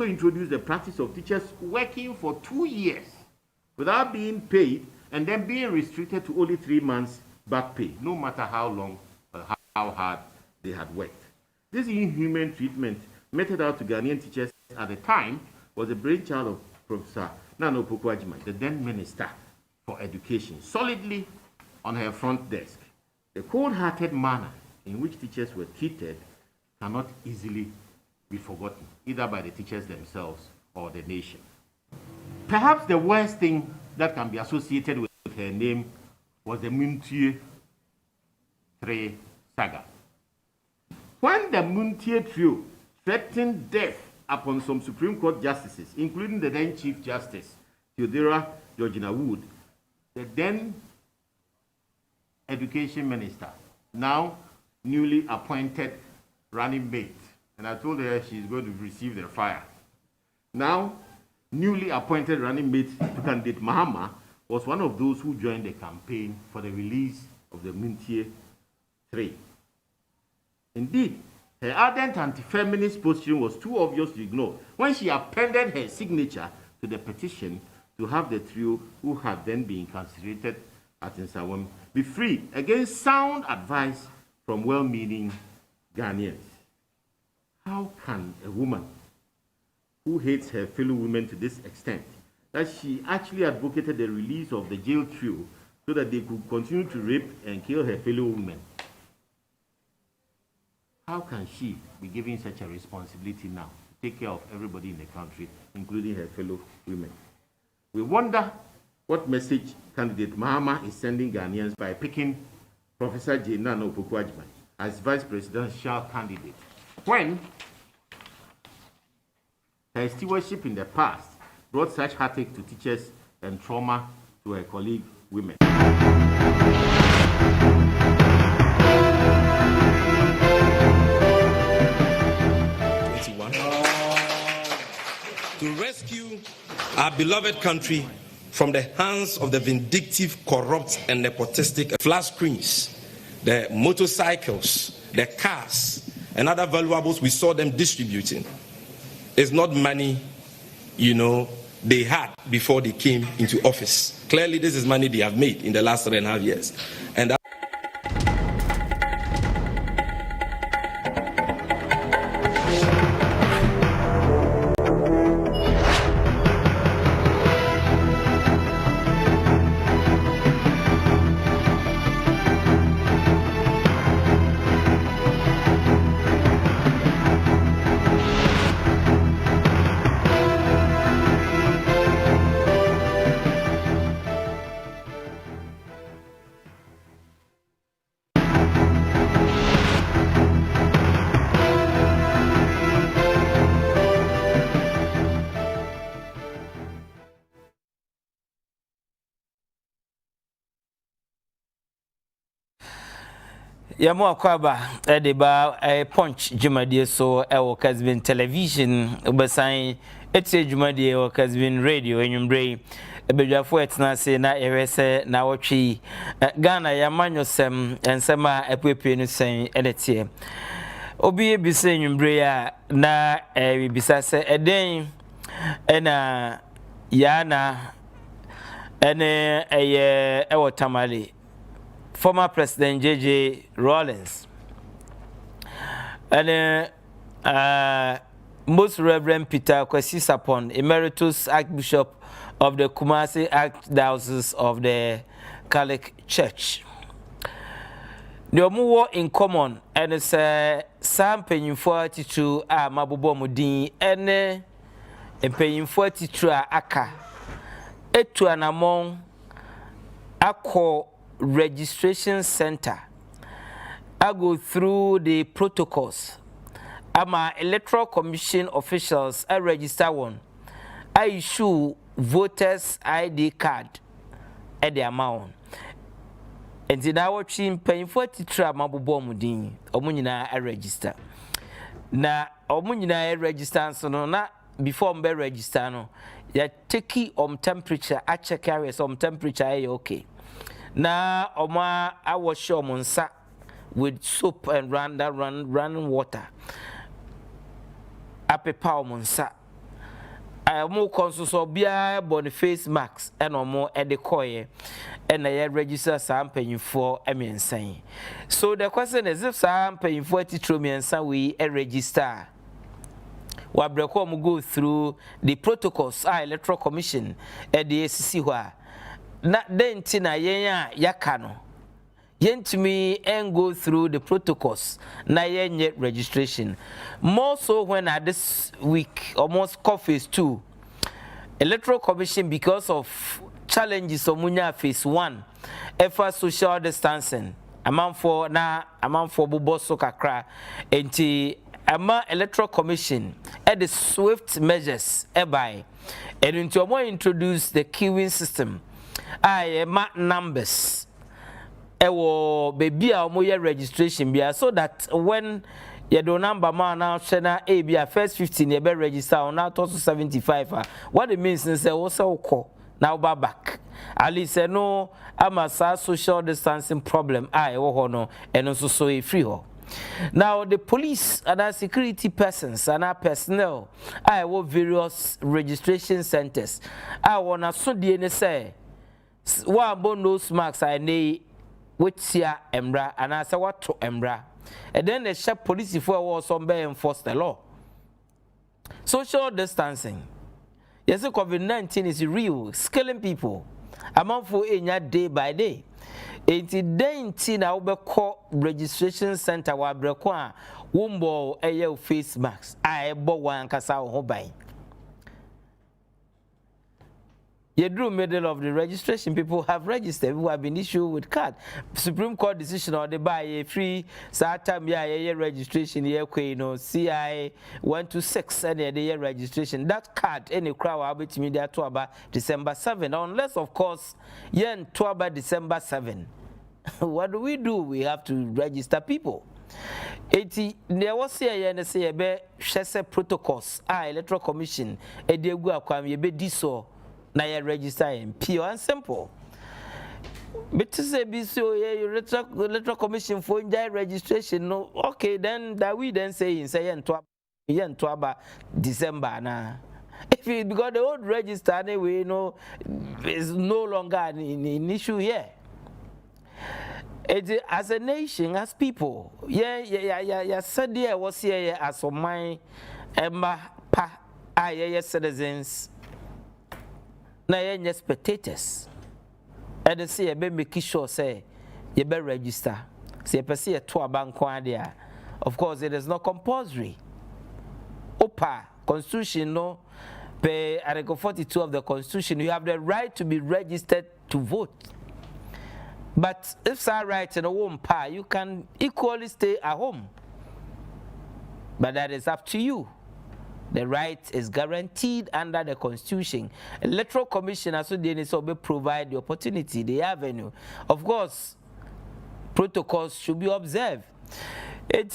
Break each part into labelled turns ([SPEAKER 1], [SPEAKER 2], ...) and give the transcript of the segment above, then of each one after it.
[SPEAKER 1] introduced the practice of teachers working for 2 years without being paid and then being restricted to only 3 months back pay, no matter how long or how hard they had worked. This inhuman treatment meted out to Ghanaian teachers at the time was the brainchild of Professor Nana Opoku-Agyeman, the then Minister for Education, solidly on her front desk. The cold-hearted manner in which teachers were treated cannot easily be forgotten, either by the teachers themselves or the nation. Perhaps the worst thing that can be associated with her name was the Muntie 3 saga. When the Muntie trio threatened death upon some Supreme Court justices, including the then Chief Justice, Theodora Georgina Wood, the then Education Minister, now newly appointed running mate, and I told her she's going to receive the fire. Now, newly appointed running mate to candidate Mahama was one of those who joined the campaign for the release of the Muntie 3. Indeed, her ardent anti-feminist position was too obvious to ignore when she appended her signature to the petition to have the trio, who had then been incarcerated at Nsawam, be free against sound advice from well-meaning Ghanaians. How can a woman who hates her fellow women to this extent that she actually advocated the release of the jail trio so that they could continue to rape and kill her fellow women? How can she be given such a responsibility now to take care of everybody in the country, including her fellow women? We wonder what message candidate Mahama is sending Ghanaians by picking Professor Nana Opoku-Agyeman as vice presidential candidate, when her stewardship in the past brought such heartache to teachers and trauma to her colleague women.
[SPEAKER 2] To rescue our beloved country from the hands of the vindictive, corrupt, and nepotistic flat screens, the motorcycles, the cars, and other valuables we saw them distributing. It's not money, they had before they came into office. Clearly, this is money they have made in the last 3.5 years. And
[SPEAKER 3] Yamo Akwaba, Ediba, a punch, Jumadie so, our Kessben television, Obasan, it's a Jumadie or Kessben radio, and you bray, a bit of words now say, na erese, na wachi, Ghana, Yamanyo sem, and Sama, a pepe, saying, edit Obi be saying, you bray, na a bisase, a day, and Yana, and a tamale. Former President J.J. Rawlings and Most Reverend Peter Kwesi Sapon, Emeritus Archbishop of the Kumasi Archdiocese of the Catholic Church. The more in common and it's some paying 42 Mabubo Mudin and paying 42 Aka. Etu anamong Ako registration center. I go through the protocols. I'm a electoral commission officials. I register one. I issue voters ID card at the amount. And then I watch him paying 43 mabubo mudin. Omunina I register. Na omunina I register so no na before me register no. Ya take temperature. I check areas temperature okay. Na oma I was sure monsa with soap and running water. Ape power monsa I mo consuso bia Boniface Max and more at the coye and I register some paying for saying. So the question is if some paying for me and some we register. What Brekom go through the protocols electoral commission at the ACC where not then tina yakano. Yen to me and go through the protocols na yet registration. More so when at this week almost phase 2 electoral commission because of challenges of munya phase 1 effort social distancing amount for buboso kakra enti ama electoral commission at the swift measures by and into more introduce the queuing system numbers ewo baby a omo registration bia so that when you do number man now chena a bia first 15 you be register on now to 75 what it means is say also call now back at least no ama social distancing problem wo no and also so e free ho. Now the police and our security persons and our personnel wo various registration centers wanna so die ne say one bonus marks nei which here embra and I say what to embra and then the shop police for was some be enforce the law. Social distancing, yes, COVID-19 is real, scaling people amount for day by day. 80 na we call registration center wa brekwa wumbo eye face mask bo wan kasa ho ban. Yedru middle of the registration, people have registered who have been issued with card. Supreme Court decision or they buy a free time registration CI 126 and a registration. That card any crowd will be media to about December 7, unless of course yen to about December 7. What do? We have to register people. 80 there was say say protocols electoral commission e dey go akwam ye be diso na ye register in pure and simple. But to say be so electoral commission for registration no okay then that we then say in say yen to about December na if it because the old register anyway is no longer an issue here. As a nation, as people, said there was here as of my citizens, na spectators. And they say, make sure say, you better register. Say, per se, to a bank there. Of course, it is not compulsory. Opa, Constitution, no, per Article 42 of the Constitution, you have the right to be registered to vote. But if I right in a home pa, you can equally stay at home. But that is up to you. The right is guaranteed under the Constitution. Electoral Commission also provide the opportunity, the avenue. Of course, protocols should be observed. And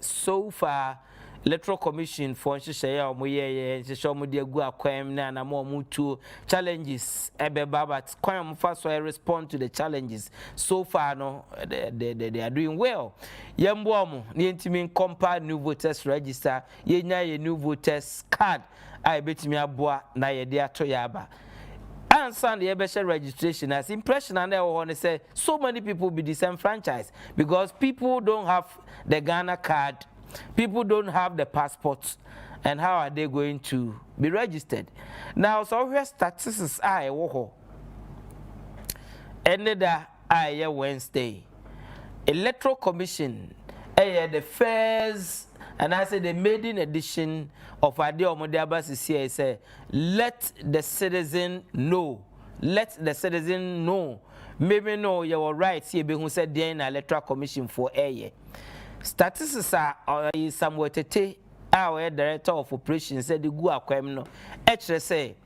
[SPEAKER 3] so far, Electoral Commission for Shaya Moye, Shishomudia Quam Nana Momutu challenges but Quam first I respond to the challenges. So far no they are doing well. Yambomu, Nientimin compa new voters register, ye new voters card, I bet me a boa na ye dia toyaba. And Sunday Ebesha registration as impression and I want to say so many people be disenfranchised because people don't have the Ghana card. People don't have the passports, and how are they going to be registered? Now, so where statistics are woho. Ended Wednesday. Electoral Commission, the first, and I said the maiden edition of Adio Modiabas here say, let the citizen know. Let the citizen know. Maybe know your rights here, who said there in Electoral Commission for a year. Statistics are somewhat our director of operations said the Gua Quemno. Actually say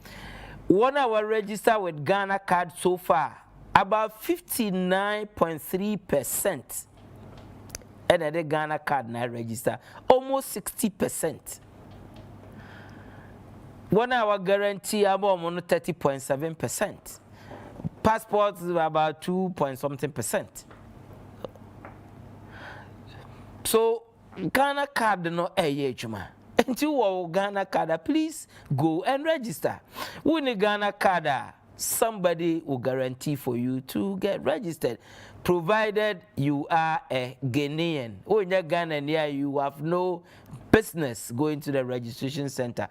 [SPEAKER 3] 1 hour register with Ghana card so far about 59.3%. And the Ghana card now register almost 60%. 1 hour guarantee about 30.7%. Passports about 2 point something percent. So Ghana card no juma. And you Ghana card, please go and register. When a Ghana card, somebody will guarantee for you to get registered, provided you are a Ghanaian. When you're Ghanaian, you have no business going to the registration center.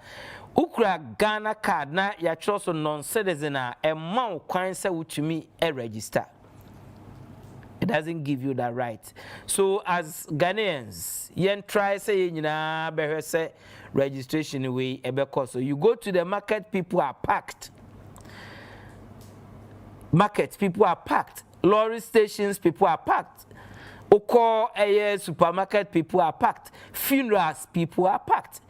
[SPEAKER 3] Ukra Ghana card na ya choso non-citizen a mount kwan se utumi register. It doesn't give you that right. So as Ghanaians, yen try say nyina be say registration way ebeko. So you go to the market, people are packed. Markets, people are packed. Lorry stations, people are packed. Oko supermarket, people are packed. Funerals, people are packed.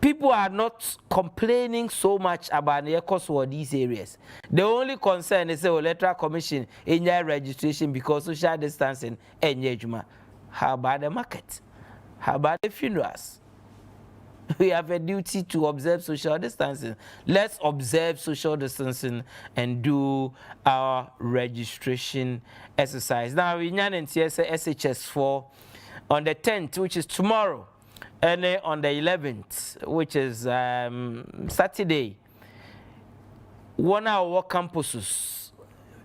[SPEAKER 3] People are not complaining so much about the cost for these areas. The only concern is the electoral commission in your registration because social distancing engagement. How about the market? How about the funerals? We have a duty to observe social distancing. Let's observe social distancing and do our registration exercise. Now, we are in SHS4 on the 10th, which is tomorrow. And on the 11th, which is Saturday, 1 hour campuses,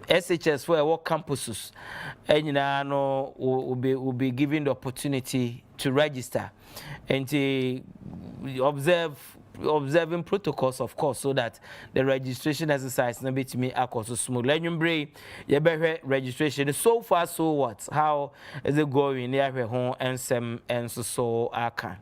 [SPEAKER 3] SHS for our campuses, and will be given the opportunity to register and to observing protocols, of course, so that the registration exercise not be to me so smooth. Let you bring your registration. So far, so what? How is it going? Yeah, home and some and so I can.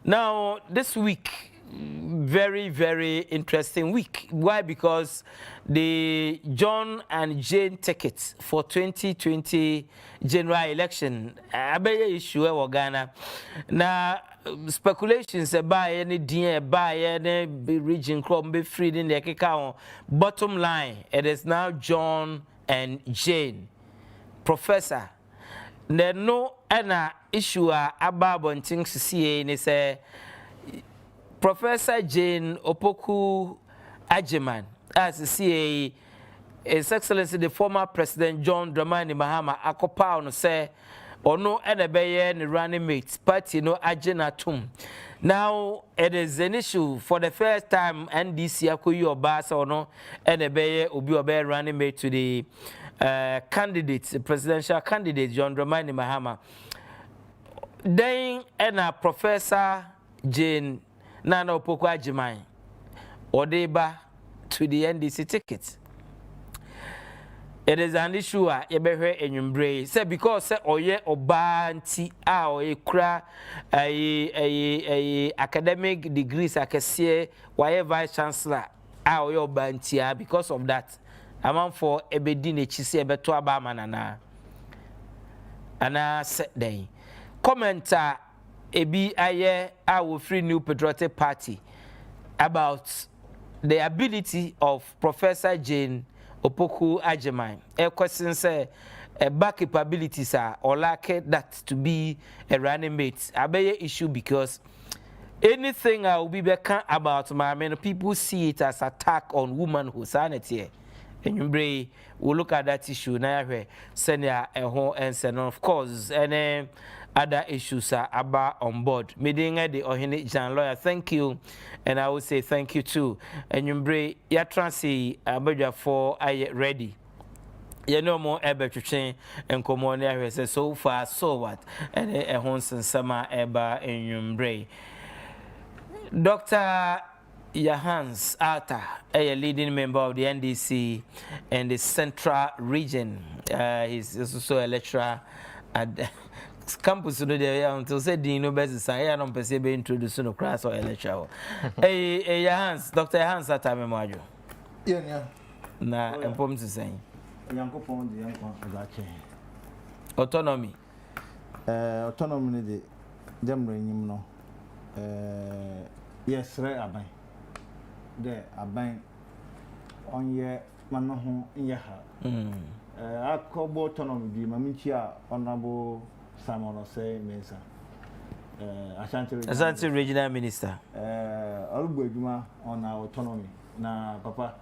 [SPEAKER 3] Now, this week, very, very interesting week. Why? Because the John and Jane tickets for 2020 general election, a issue in Ghana. Now, speculations about any dear by any region crop be freed in the account. Bottom line, it is now John and Jane. Professor. There no ana issue about wanting to see ni say Professor Jane Opoku Agyeman as CA His Excellency the former President John Dramani Mahama akopa no say ono ena beye ni running mates party no agena tum. Now it is an issue for the first time NDC akoyi oba say ono ena beye obi oba running mate to the candidate, presidential candidate John Dramani Mahama. Then Professor Jane Nana Opoku Agyeman Odeba to the NDC ticket. It is an issue yebehwe enyumbre say because say oye oba nti a oye kura academic degrees akese why vice chancellor a oye oba nti because of that amount for ebedi nechisi ebeto aba manana ana set day commenter ebi aye our free new patriotic party about the ability of Professor Jane Opoku Agyeman. A question say back capabilities are or lack that to be a running mate. A big issue because anything I will be back about my men people see it as attack on womanhood sanity. And you will look at that issue now. Senior and of course and other issues are about on board. Meeting the Ohene Gyan lawyer. Thank you, and I will say thank you too. And you bring your transi abedja for I ready. You know more ebe to change and come on there. Say so far so what and a Honson summer eba and you bring Dr. Yahans Alta, a leading member of the NDC and the Central Region. He's also a lecturer at campus no there until said the no best I don't perceive introduce no class or a lecture. Hey Yahans, Dr. Yahans Alta Memajo.
[SPEAKER 4] Yeah.
[SPEAKER 3] Na empom to say.
[SPEAKER 4] Yankopon the yankon azache.
[SPEAKER 3] Autonomy.
[SPEAKER 4] Autonomy de demre nyim no. Yes, right aban. There aban onye mano ho nye ha. Akobo autonomy bi maminchi a honorable Simon say Mensa.
[SPEAKER 3] Ashanti Regional Minister.
[SPEAKER 4] Alubu eduma on our autonomy. Na papa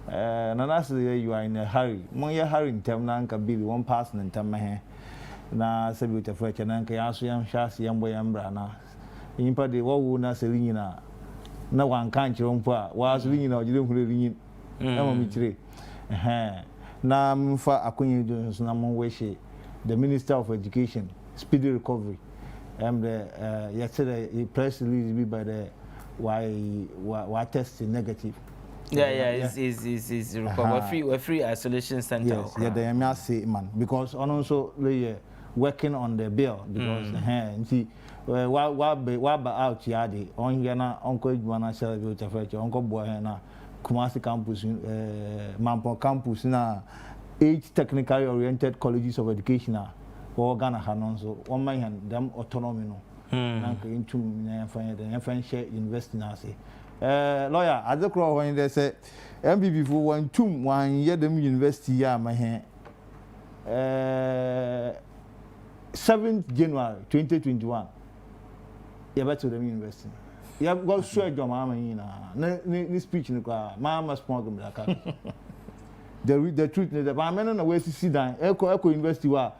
[SPEAKER 4] Nanasi you are in a hurry. Mon ye hurry in term na nka bill one person in term he. Na sabi utafo eche na nka yaso yam shasi yambo yambra na impa de wo wo na seli nyina na wan kan kire mpo a wa so nyina o jire huru rinyi na mo mi kire na mfa akonyi do so na mo wish the Minister of Education speedy recovery the yesterday press release be by the why test negative.
[SPEAKER 3] Is recover free isolation center.
[SPEAKER 4] Yes, yeah, the MR say man because also working on the bill because see what out here on here na uncle Juana celebrate the uncle boy na Kumasi campus Mampong campus na 8 technically oriented colleges of education for Ghana hanon so one man them autonomy no nanka into na share university na say lawyer adekro when they say MPP for one year them university ya my 7th January 2021 you better them university you go swear your mama na ni speech ni kwa mama small gum like the truth is that I mean na we sit down eco university wa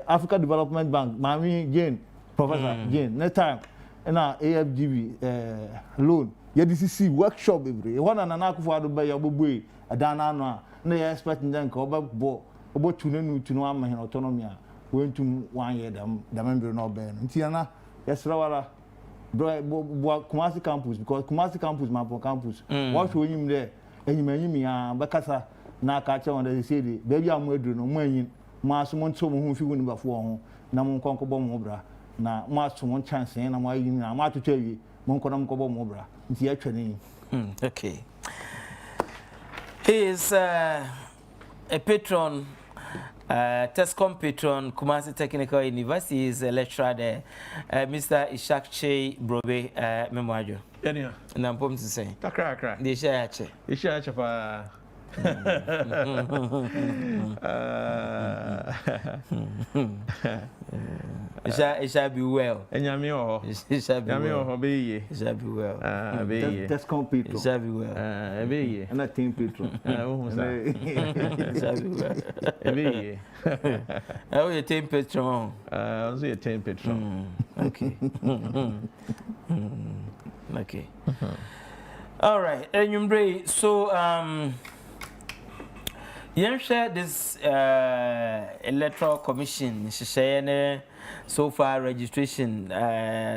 [SPEAKER 4] Africa Development Bank mami Gyan professor Gyan next time na AFGB loan ya DCC workshop every one na akufo ado ba ya gbogbo adana no a na ya expect ndan ka obabo tunu ama hin autonomy a wentum 1 year dam member no be no ntia yesra wala bro Kumasi campus because Kumasi campus Mampong campus what show him there enyim ya bakasa na ka che on dey say dey baby am aduru no mo anyin mo aso mo nto mo hu fi woni bafo ho na mo nkonko bo mo bra na mo aso mo chance na mo ayi na mo atoto awie mo nko na mo bo mo bra nti ya twene
[SPEAKER 3] okay he is a patron Tescom patron Kumasi Technical University. He is a lecturer there Mr. Ishakche Brobe Memwajo
[SPEAKER 5] yeah
[SPEAKER 3] na mpom to say
[SPEAKER 5] kakra
[SPEAKER 3] de shache
[SPEAKER 5] pa
[SPEAKER 3] it shall be well.
[SPEAKER 5] Enyame oho.
[SPEAKER 3] It shall be well.
[SPEAKER 5] Enyame oho be ye.
[SPEAKER 3] It shall be well.
[SPEAKER 5] Be ye.
[SPEAKER 4] That's compete.
[SPEAKER 3] It shall be well.
[SPEAKER 5] Be ye.
[SPEAKER 4] And I think Petro.
[SPEAKER 3] It shall be well.
[SPEAKER 5] Be ye.
[SPEAKER 3] How you team Petron?
[SPEAKER 5] Also you team Petron.
[SPEAKER 3] Okay. Okay. All right. And so you share this electoral commission so far registration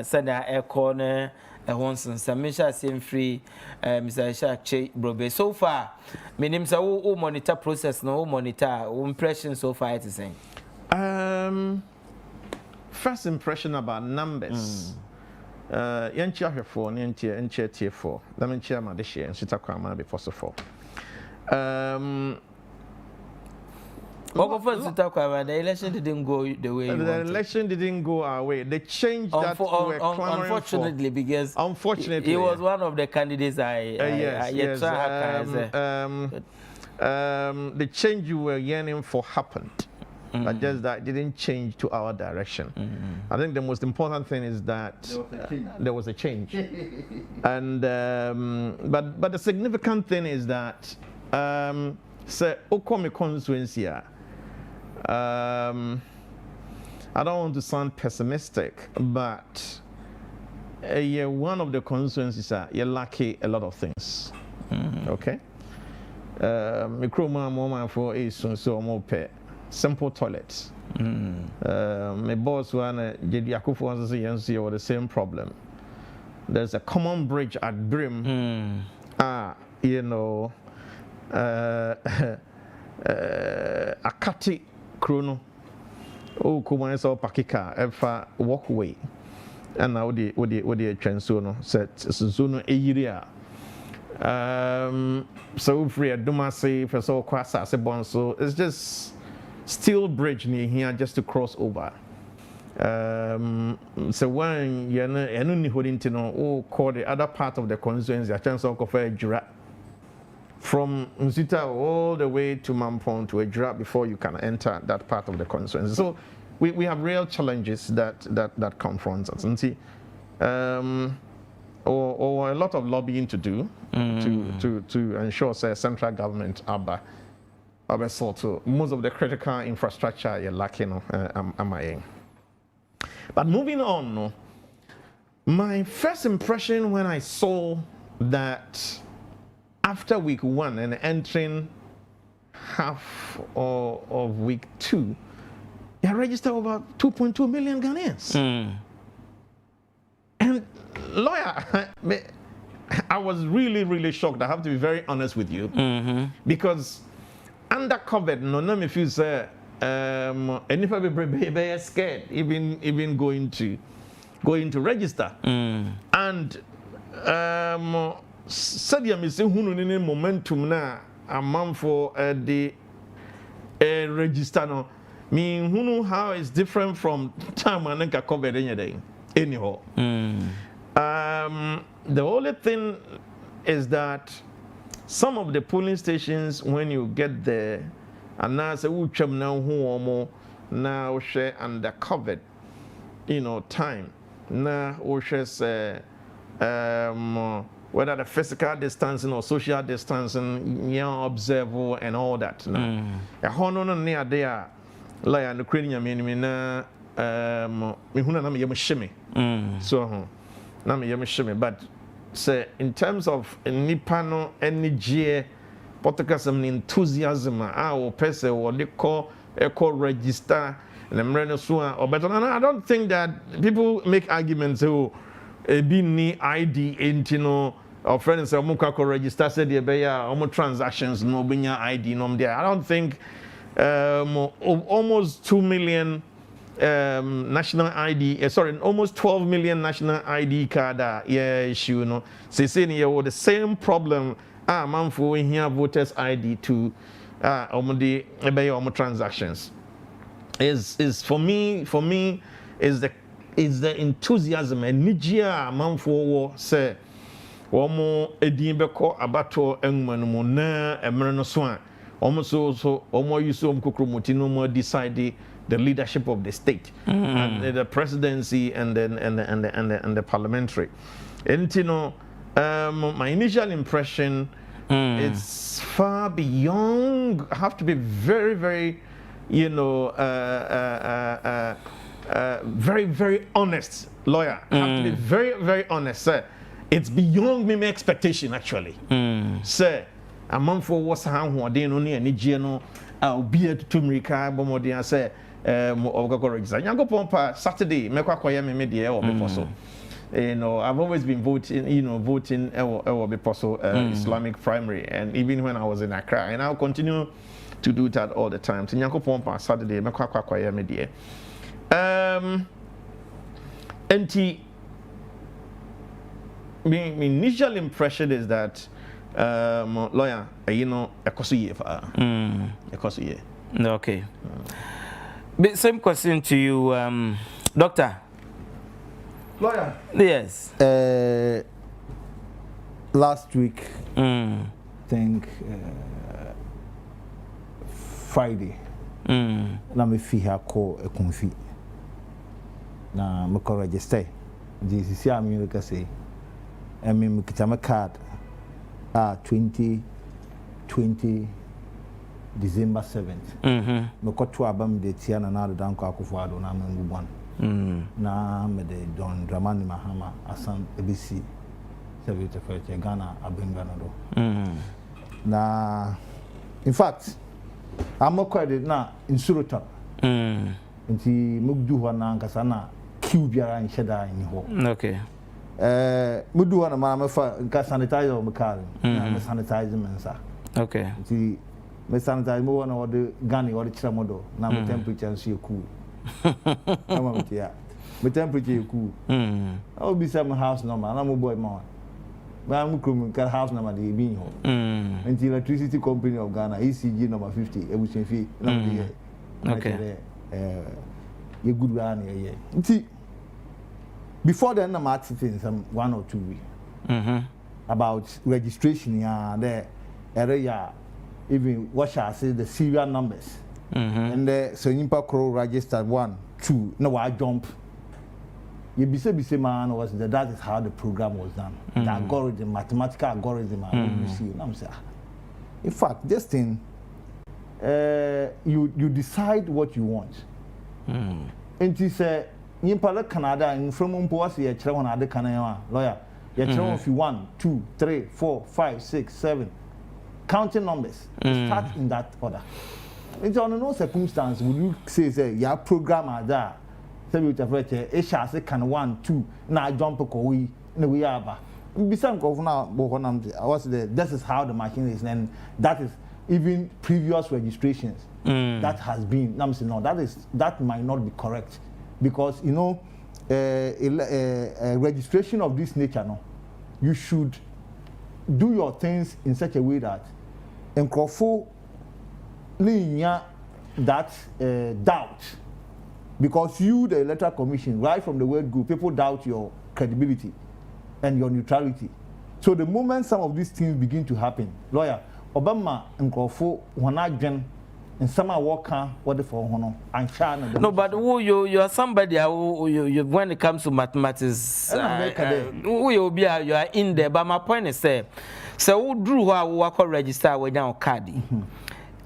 [SPEAKER 3] said that corner once submission same free Mr. Ishakche Brobe so far my name say who monitor process no monitor impression so far it is saying
[SPEAKER 5] first impression about numbers yanchi ahwefo ne yanchi tiefo let me share my share and sit akwa before so for
[SPEAKER 3] the election didn't go the way you wanted.
[SPEAKER 5] The election didn't go our way. The change that we were clamoring
[SPEAKER 3] unfortunately,
[SPEAKER 5] for.
[SPEAKER 3] Because
[SPEAKER 5] unfortunately,
[SPEAKER 3] he was one of the candidates
[SPEAKER 5] yes. The change you were yearning for happened. But just that didn't change to our direction. I think the most important thing is that there was a change. And but the significant thing is that say Okomi constituency. I don't want to sound pessimistic, but one of the constituencies you're lucky a lot of things. Okay. For is so more pay simple toilets. My boss one Akufo say the same problem. There's a common bridge at Brim. Akati Krono. Oh, Kumane saw Pakika, Efa walkway. And now the Transono set Suzuno area. So free at Dumasi for so Kwasa Sebon. So it's just steel bridge near here just to cross over. So when you're not holding to know, call the other part of the constituency, a chance of a Jura. From Mzita all the way to Mampong to Ejura before you can enter that part of the constituency. So we have real challenges that confront us. And see, or a lot of lobbying to do to ensure say central government are sort of most of the critical infrastructure you're lacking. But moving on, My first impression when I saw that after week 1 and entering half of week 2, you registered over 2.2 million Ghanaians. And lawyer, I was really, really shocked. I have to be very honest with you, because under COVID, no me feel say, and if I be scared, even going to register, and said ya me say hunu ni momentum na amount for the register no. Me hunu how it's different from time when I covered anyhow. The only thing is that some of the polling stations, when you get there, and now say ucham now who now share under covered, time now share say whether the physical distancing or social distancing, observe and all that. A hono near there. Like and Ukrainian me na me huna na me yemshime so na me yemshime, but say in terms of nipa no energy political some enthusiasm or person what they call register and mreno so or better. And I don't think that people make arguments be ni ID entino or friends say omo register say dey be ya omo transactions no be ID no there. I don't think almost 2 million national ID, almost 12 million national ID card issue. No, say the same problem. Man for here voters ID to transactions is for me is the enthusiasm and nijia man for say omo edin beko abato enmanu na emre no so almost also almost decide the leadership of the state and the presidency and then and the parliamentary. And my initial impression it's far beyond. I have to be very, very, very, very honest, lawyer. I have to be very, very honest, sir. It's beyond my expectation actually, sir. A month for what's happening only any general be at Tumrika Bomodian say Yango Pompa Saturday, Mekwa me media or before so. I've always been voting Islamic primary, and even when I was in Accra, and I'll continue to do that all the time. So Yango Pompa Saturday, Mekwa media. My initial impression is that lawyer,
[SPEAKER 3] okay. Same question to you, doctor.
[SPEAKER 4] Lawyer.
[SPEAKER 3] Yes.
[SPEAKER 4] Last week, think Friday. Na me fi ha ko ekunfi. Na me ko register. JCC am you say. Me kita my card. 2020 December 7th. Me ko to abam de tia na na dan ko akufo na me ngubon. Na me de Don Dramani Mahama asan ABC Service for Ghana abengana do. Na in fact I'm credit na in Surutap. Nti mugdu ho na nkasa na queue biara nhyeda ni ho.
[SPEAKER 3] Okay.
[SPEAKER 4] Mudu ho na ma fa nka sanitizer me car na me sanitizer me nsa.
[SPEAKER 3] Okay.
[SPEAKER 4] Nti me sanitizer mo na wode Ghana wode kira modo na me temperature nso e cool. Ama me tia. Me temperature e cool. I will be some house number na mo boy ma. Ba mu krum ka house number dey be ho. Nti electricity company of Ghana ECG number 50 ebusen fi na mo dey.
[SPEAKER 3] Okay.
[SPEAKER 4] You good one here. Nti before then I'm asking some 1 or 2 weeks about registration there area even what shall I say the serial numbers and the so Nimpa Crow registered 1 2 no I jump you be say man was that is how the program was done the algorithm mathematical algorithm you see I'm saying in fact this thing you decide what you want and he said Yimpala Canada in from Umpoasi, a Chevron Canada lawyer. You tell if you 1, 2, 3, 4, 5, 6, 7. Counting numbers. Start in that order. It's under no circumstance would you say your programmer there. Say you have read a shall can 1, 2, now jump a coy in the way over. Besides, this is how the machine is, and that is even previous registrations. That has been. No, that might not be correct, because you know, a registration of this nature, no, you should do your things in such a way that enkrofo linya that doubt, because you, the electoral commission, right from the word go, people doubt your credibility and your neutrality. So the moment some of these things begin to happen, lawyer Obama enkrofo wanagen and some are working what for hono and China.
[SPEAKER 3] No, but who you are somebody who when it comes to mathematics, who you be you are in there. But my point is say, so who drew how work register with down card.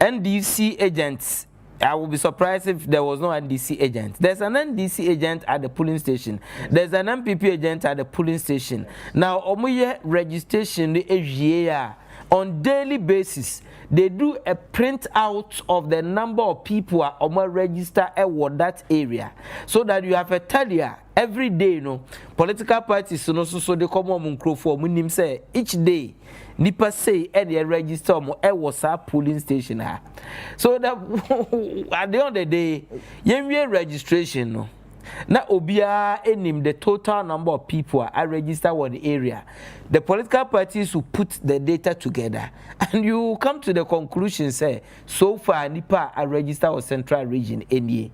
[SPEAKER 3] NDC agents. I will be surprised if there was no NDC agent. There's an NDC agent at the polling station. There's an MPP agent at the polling station. Now, omuye registration the on daily basis. They do a print out of the number of people are register at that area, so that you have a tally every day. You know, political parties so they come on for minim say each day. Nipa say at the register was a polling station. So that at the end of the day, you registration no. Now obia enim the total number of people are registered with the area. The political parties will put the data together, and you come to the conclusion say so far Nipa are registered with Central Region NA.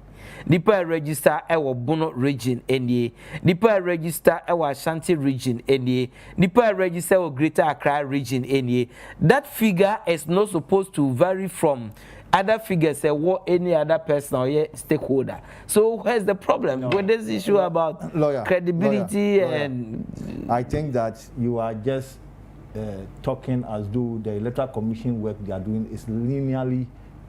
[SPEAKER 3] Nipa are registered our Bono Region NA. Nipa are registered our Ashanti Region NA. Nipa are registered our Greater Accra Region NA. That figure is not supposed to vary from other figures say what any other person or stakeholder. So where's the problem with this issue about credibility and
[SPEAKER 4] I think that you are just talking as though the electoral commission work they are doing is linearly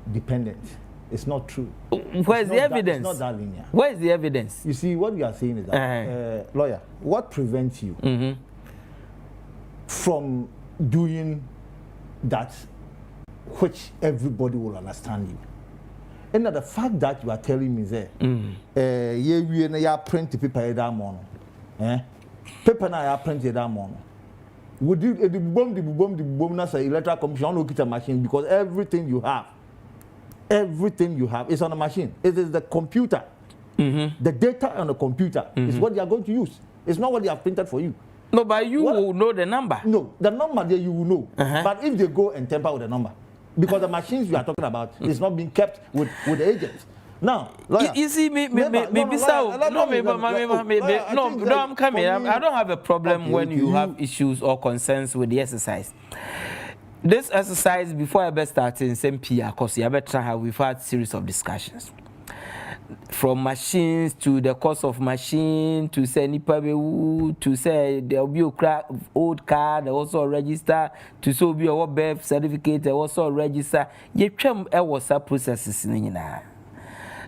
[SPEAKER 4] dependent. It's not true.
[SPEAKER 3] Where's the evidence?
[SPEAKER 4] It's not that linear.
[SPEAKER 3] Where's the evidence?
[SPEAKER 4] You see, what you are saying is that lawyer, what prevents you from doing that which everybody will understand you? And the fact that you are telling me there, you print the paper that morning, paper now print that morning. Would you the bomb as an electoral commission look at a machine, because everything you have is on a machine. It is the computer. The data on the computer is what they are going to use. It's not what they have printed for you.
[SPEAKER 3] No, but you will know the number.
[SPEAKER 4] No, the number there you will know. But if they go and tamper with the number, because the machines we are talking about is not being kept with the agents. Now, lawyer,
[SPEAKER 3] you see, I'm coming. I don't have a problem when you have issues or concerns with the exercise. This exercise, before I best start in same PR, because we've had series of discussions. From machines to the cost of machine to say nipa to say there will be a old card, also register to so be a birth certificate, also register. You can was a processes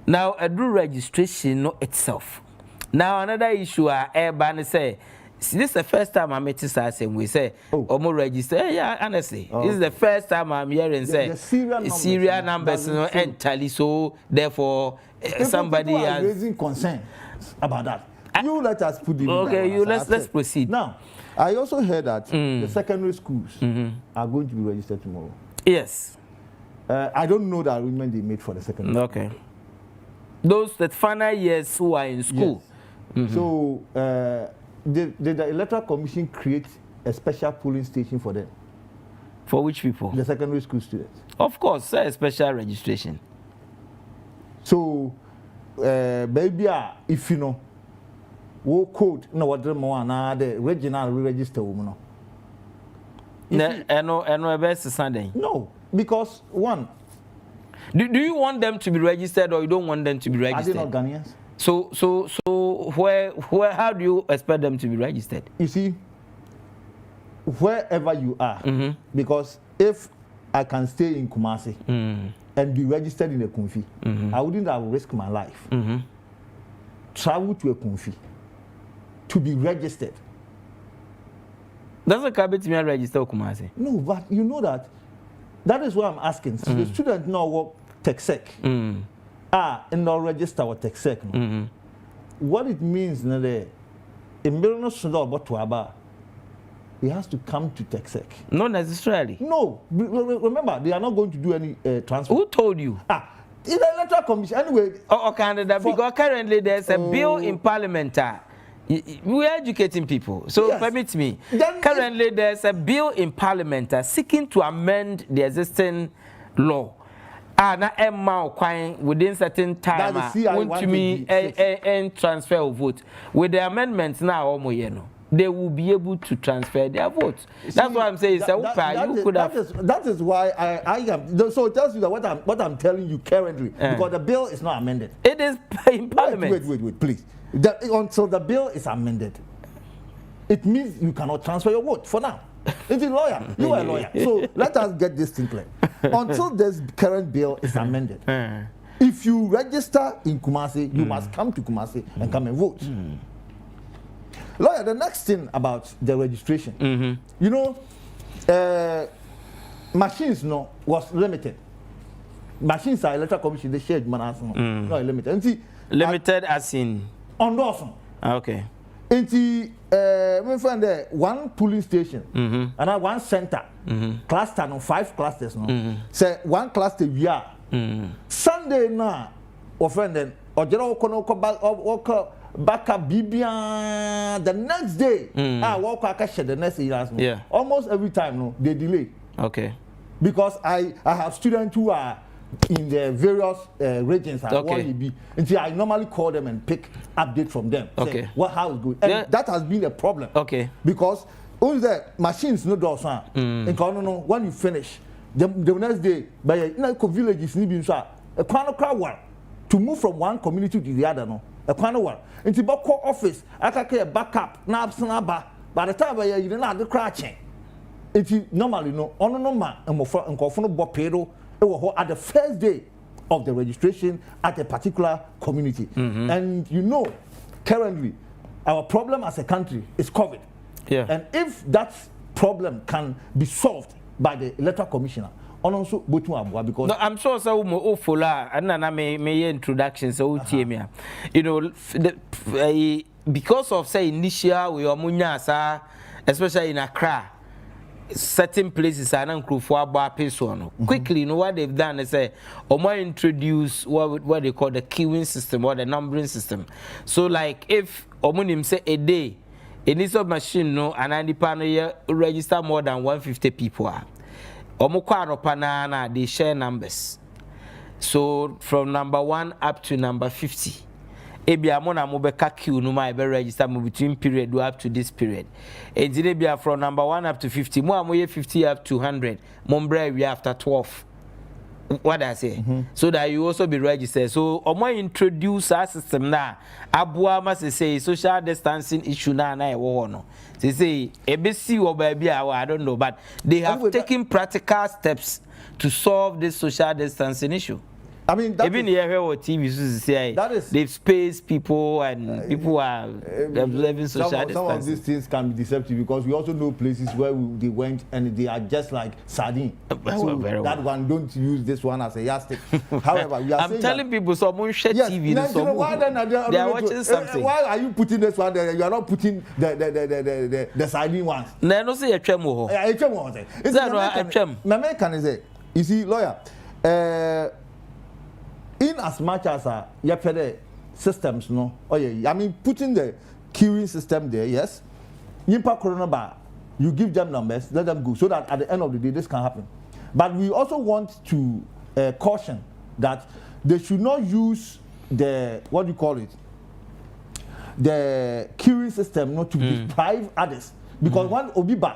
[SPEAKER 3] now a do registration itself. Now another issue ban say. See, this is the first time I met this and we say, more register. Yeah, honestly, this is the first time I'm hearing say serial numbers and tally. So therefore, somebody
[SPEAKER 4] people are raising concern about that. You let us put the
[SPEAKER 3] okay. Let's proceed.
[SPEAKER 4] Now, I also heard that the secondary schools are going to be registered tomorrow.
[SPEAKER 3] Yes.
[SPEAKER 4] I don't know the agreement they made for the secondary.
[SPEAKER 3] Okay. Those that final years who are in school.
[SPEAKER 4] Yes. So. Did the electoral commission create a special polling station for them?
[SPEAKER 3] For which people?
[SPEAKER 4] The secondary school students.
[SPEAKER 3] Of course, a special registration.
[SPEAKER 4] So, maybe if you know, what code no what the regional register woman. No, because one.
[SPEAKER 3] Do you want them to be registered or you don't want them to be registered?
[SPEAKER 4] Are they not Ghanaians?
[SPEAKER 3] So where how do you expect them to be registered?
[SPEAKER 4] You see, wherever you are, because if I can stay in Kumasi and be registered in the Kumfi, I wouldn't have risked my life. travel to a Kumfi to be registered.
[SPEAKER 3] Doesn't Kabit me register Kumasi?
[SPEAKER 4] No, but you know that. That is what I'm asking. So the student now work TechSec. And now register with TechSec. What it means, in Milano Sundo Botuaba, he has to come to TechSec.
[SPEAKER 3] Not necessarily.
[SPEAKER 4] No, remember, they are not going to do any transfer.
[SPEAKER 3] Who told you?
[SPEAKER 4] In the electoral commission, anyway.
[SPEAKER 3] Canada, because currently there's a bill in Parliament. We are educating people. So
[SPEAKER 4] yes.
[SPEAKER 3] Permit me. Currently there's a bill in Parliament seeking to amend the existing law. Na Emma within certain time want to me and transfer of vote. With the amendments now, they will be able to transfer their votes. That's what I'm saying.
[SPEAKER 4] That is why I am. So it tells you that what I'm telling you currently, because the bill is not amended.
[SPEAKER 3] It is in Parliament.
[SPEAKER 4] Wait, please. Until the bill is amended, it means you cannot transfer your vote for now. It's a lawyer. You are a lawyer. So let us get this thing clear. Until this current bill is amended, if you register in Kumasi, you must come to Kumasi and come and vote. Lawyer, the next thing about the registration, you know, machines was limited. Machines are electoral commission, they shared not limited. And see,
[SPEAKER 3] limited as in
[SPEAKER 4] on
[SPEAKER 3] okay.
[SPEAKER 4] And see, we find there one polling station and one center cluster, 5 clusters. Say one cluster we are Sunday now, offended or general back up Bibia the next day. I walk the next year. Almost every time they delay.
[SPEAKER 3] Okay.
[SPEAKER 4] Because I have students who are in the various regions until I normally call them and pick update from them. Say, how is good? And that has been a problem.
[SPEAKER 3] Okay.
[SPEAKER 4] Because all the machines no do so. And when you finish, the next day by villages to move from one community to the other a one. Into Boko office, I can a backup, by the time you don't have the crouching. It normally at the first day of the registration at a particular community. And you know, currently, our problem as a country is COVID. And if that problem can be solved by the electoral commissioner, also because
[SPEAKER 3] no, I'm sure so and then I may introduction so you know because of say initial we are munyasa, especially in Accra, certain places are not for about person. Quickly, you know what they've done is say introduce what they call the queuing system or the numbering system. So like if omunim say a day in this machine and I depend register more than 150 people they share numbers. So from number 1 up to number 50. Ebia mona mo beka queue no ma be register mo between period up to this period. Ebia from number 1 up to 50. Mo amoye 50 up to 100. Mombra we after 12. What I say? So that you also be registered. So omo introduce our system na abua ma say social distancing issue na e wo no. They say ABC or baby I don't know, but they have taken practical steps to solve this social distancing issue.
[SPEAKER 4] I mean,
[SPEAKER 3] even here on TV, they've spaced people and people are observing social distancing.
[SPEAKER 4] Some of these things can be deceptive because we also know places where they went and they are just like sardine. So that one, don't use this one as a yardstick. However, we are
[SPEAKER 3] I'm telling people someone share TV. They are watching something.
[SPEAKER 4] Why are you putting this one there? You are not putting the sardine ones.
[SPEAKER 3] No, no, say a tremor.
[SPEAKER 4] A tremor. It's a tremor. My man can say, you see, lawyer. In as much as systems, I mean, putting the queuing system there, yes. Yimpa corona bar, you give them numbers, let them go, so that at the end of the day, this can happen. But we also want to caution that they should not use the the queuing system not to deprive others, because one obiba,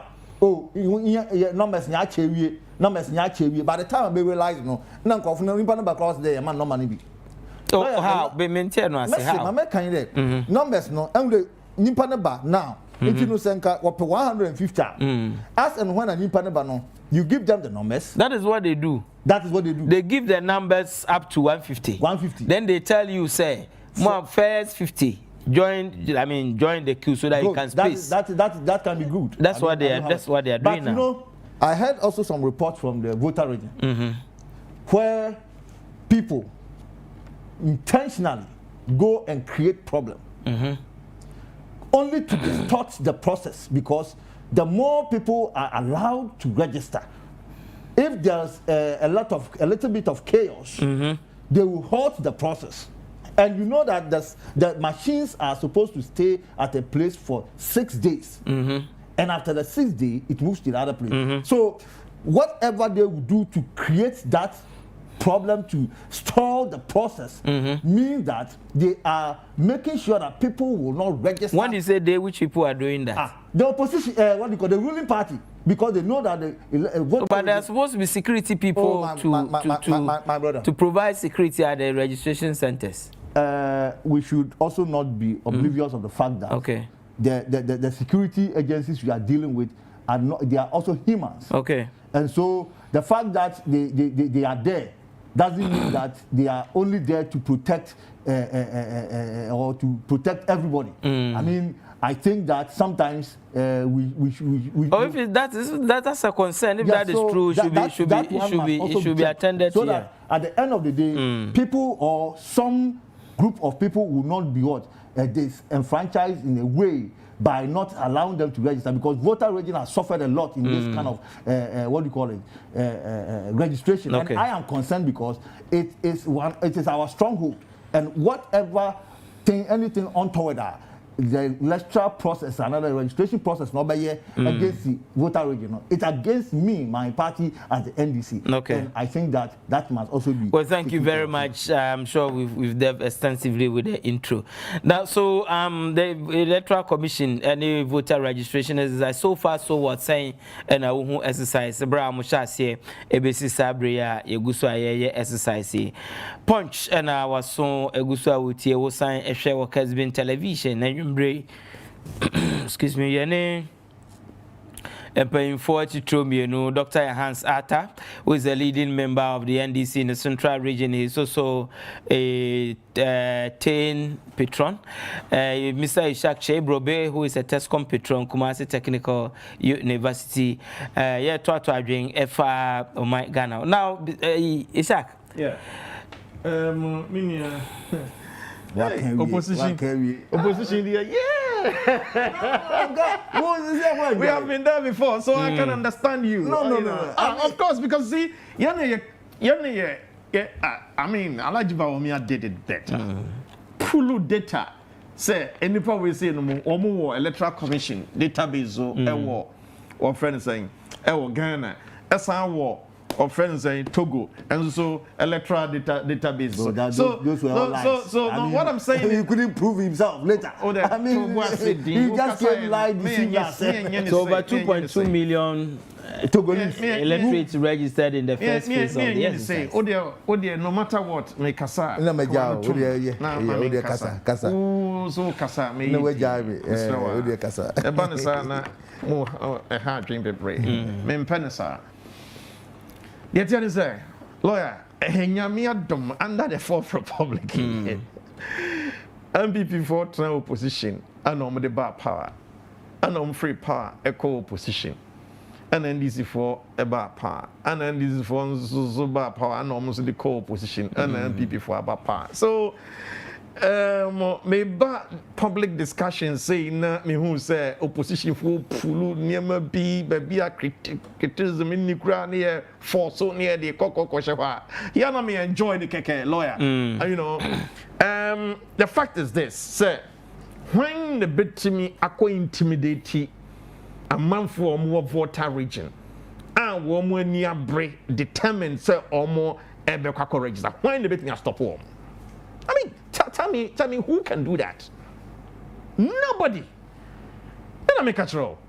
[SPEAKER 4] numbers by the time I realize across there, man, no money be.
[SPEAKER 3] Oh, how? Be maintain no say how?
[SPEAKER 4] Numbers no, and the nimpa number now. If you know senka, 150. As and when a nimpa number no, you give them the numbers.
[SPEAKER 3] That is what they do.
[SPEAKER 4] That is what they do.
[SPEAKER 3] They give the numbers up to 150.
[SPEAKER 4] 150.
[SPEAKER 3] Then they tell you, say, More first 50. Join the queue so that you can space.
[SPEAKER 4] That can be good.
[SPEAKER 3] That's what they are doing
[SPEAKER 4] but,
[SPEAKER 3] now.
[SPEAKER 4] You know, I heard also some reports from the voter region where people intentionally go and create problem only to distort the process, because the more people are allowed to register, if there's a little bit of chaos, they will halt the process. And you know that the machines are supposed to stay at a place for 6 days. And after the 6th day, it moves to the other place. So whatever they will do to create that problem, to stall the process, means that they are making sure that people will not register.
[SPEAKER 3] When you say they, which people are doing that?
[SPEAKER 4] The opposition, what do you call the ruling party, because they know that
[SPEAKER 3] but there are supposed to be security people to provide security at the registration centers.
[SPEAKER 4] We should also not be oblivious of the fact that the security agencies we are dealing with they are also humans. And so the fact that they are there doesn't mean that they are only there to protect or to protect everybody. I mean, I think that sometimes
[SPEAKER 3] if that's a concern, if that is true, it should be attended to.
[SPEAKER 4] So that at the end of the day, people or some group of people will not be disenfranchised in a way by not allowing them to register, because voter region has suffered a lot in this kind of registration. And I am concerned because it is our stronghold, and whatever anything untoward the electoral process, another registration process, not by against the voter region. It's against me, my party, as the NDC. And I think that must also be.
[SPEAKER 3] Well, thank you very much. I'm sure we've dealt extensively with the intro. Now, so the Electoral Commission, any voter registration exercise, so far, so what saying, and I won't exercise. Bra Mushasi, ABC Sabria, Yegusua exercise. Punch, and I was so Egusua with you, was sign a share of Kessben television, and excuse me, your name. And paying 42 million, Dr. Hans Atta, who is a leading member of the NDC in the Central Region. He is also a 10 patron. Mr. Ishak Shebrobe, who is a TESCOM patron, Kumasi Technical University. To bring FR Ghana. Now, Ishak.
[SPEAKER 5] Yeah. Opposition there, we have been there before, so I can understand you. No. Of course, because see, I mean, Alajiba did it better. Pulu data, say, any part we say no more Electoral Commission database or friends saying, Ghana, SR or friends in Togo, and so electoral database. What I'm saying,
[SPEAKER 4] he couldn't prove himself later. I mean, he just came live deceiving yourself.
[SPEAKER 3] So over 2.2 million Togolese electorates registered in the first phase of the exercise.
[SPEAKER 5] No matter what, me kasa. So kasa me.
[SPEAKER 4] No way, kasa.
[SPEAKER 5] A banasa na mo a hard dream be brave. Me penasa. The idea is there, lawyer, Henyamiadom under the Fourth Republic. MPP for opposition, and the bar power, and free power, echo opposition, and NDC for a bar power, and NDC for bar power, and almost the co-opposition, and MPP for a bar power. So, maybe public discussion saying me who say opposition for pulu near be a criticism in Ukraine for so near the Coco Koshawa. Here me enjoy the keke lawyer. You know, the fact is this, sir. When the bit to me aqua intimidate a man for more voter region, and one near break determined sir or more ebe register. When the bit me stop warm. I mean, tell me who can do that? Nobody. Then I make a throw.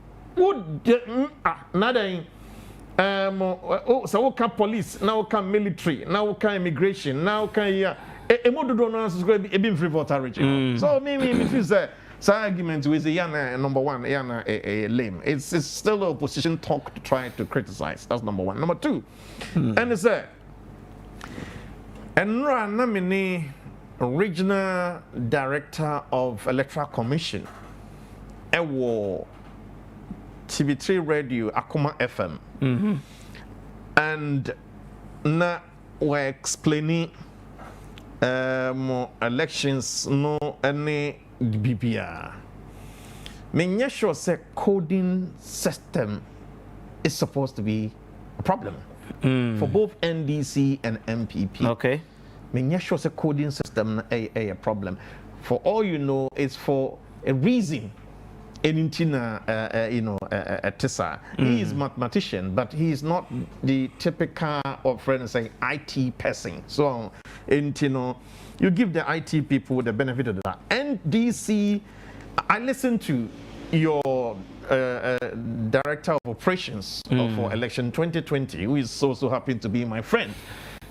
[SPEAKER 5] So we can police, now we can military, now we can immigration, now we can a more donors is going to be free voter region. So maybe if you say argument with the number one, a lame. It's still the opposition talk to try to criticize. That's number one. Number two, and it's and run regional director of Electoral Commission ewo TV3 radio Amankwah FM. And na we're explaining elections no any BPR. Me sure say coding system is supposed to be a problem for both NDC and MPP.
[SPEAKER 3] Okay.
[SPEAKER 5] Me sure say coding system a problem. For all you know, it's for a reason. Tessa. He is mathematician, but he is not the typical of friends saying IT person. So, you give the IT people the benefit of that. NDC, I listened to your director of operations for election 2020, who is so happy to be my friend,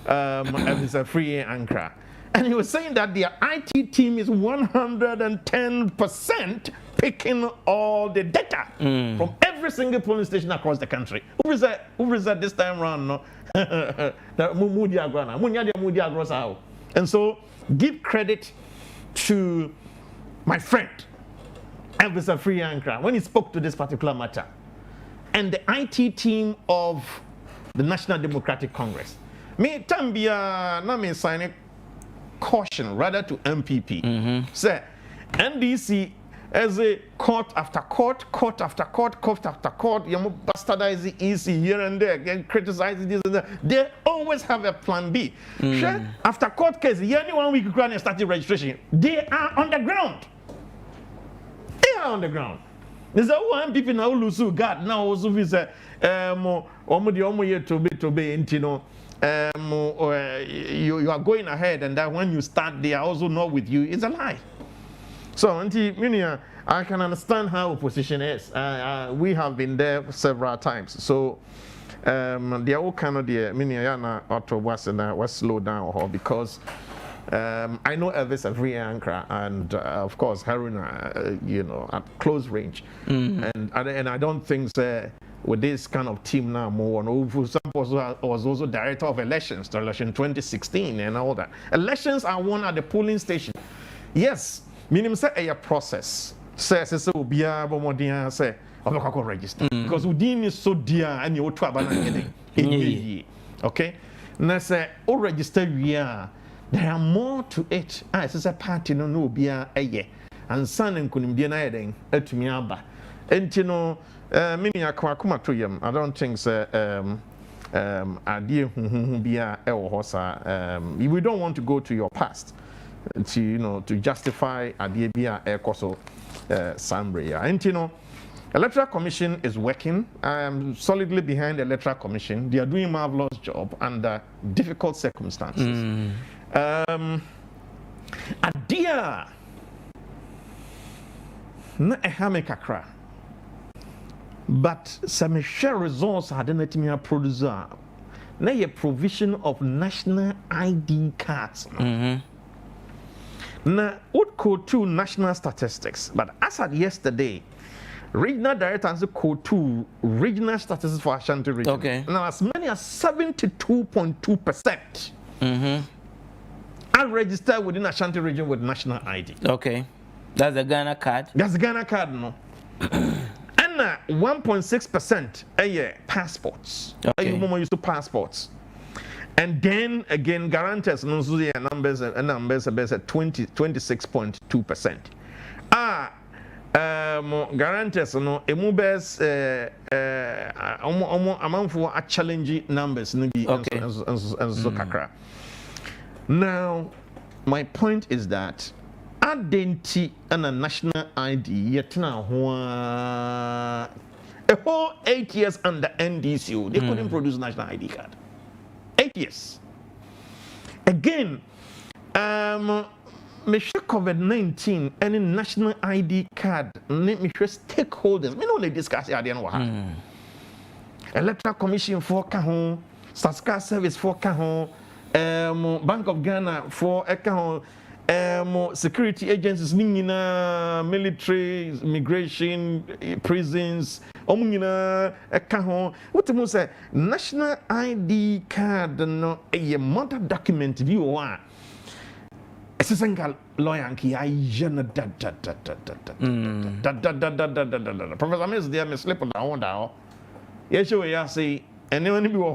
[SPEAKER 5] Mr. Free Ankara. And he was saying that their IT team is 110% picking all the data from every single polling station across the country. Who is that this time around? No? And so give credit to my friend, Mr. Free Ankara, when he spoke to this particular matter, and the IT team of the National Democratic Congress. Me tambia na me sign caution rather to MPP. Say NDC as a court after court, court after court, court after court, you bastardize the EC here and there, again criticize this and that. They always have a plan B. Sure, after court case, anyone we could grant and start registration, they are on the ground. They are on the ground. There's a one people now lose God now also is a you are going ahead, and that when you start, they are also not with you. It's a lie. So, I can understand how opposition is. We have been there several times. So, they are all kind of the was slow down because I know Elvis Free Ankara and of course Haruna, at close range, and I don't think with this kind of team now, more was also director of elections, to election 2016 and all that. Elections are won at the polling station. Yes, minimum say a process. Say will be a say register because Udin is so dear and you trouble getting. Okay, now say register there are more to it. It's a party no be a year and son and couldn't be an adding to me aba. And mini akwa to yam. I don't think we don't want to go to your past to justify idea be a koso sambria. And Electoral Commission is working. I am solidly behind the Electoral Commission. They are doing a marvelous job under difficult circumstances. Idea na ehame kakra. But some share results had not been produced. Now, a provision of national ID cards. Now, what code 2 national statistics? But as at yesterday, regional directors code 2 regional statistics for Ashanti region. Okay. Now, as many as 72.2% are registered within Ashanti region with national ID.
[SPEAKER 3] Okay. That's the Ghana card.
[SPEAKER 5] That's the Ghana card, no. 1.6% a year passports. Okay. You used to passports. And then again, guarantors numbers at 26.2%. Guarantors no emubes Amankwah are challenging numbers maybe and so kakra. Now my point is that identity and a national ID yet now a whole 8 years under NDCU they couldn't produce national ID card. 8 years. Again, me sure COVID-19 any national ID card me sure stakeholders me no they discuss it again. Electoral Commission for Kahon, Statistical Service for Kahon, Bank of Ghana for Kahon, security agencies, military, immigration, prisons, what the most national ID card no a mother document view Assistant lawyer and Professor Miss there, Miss Slip on the one. Yes, you say, and then you will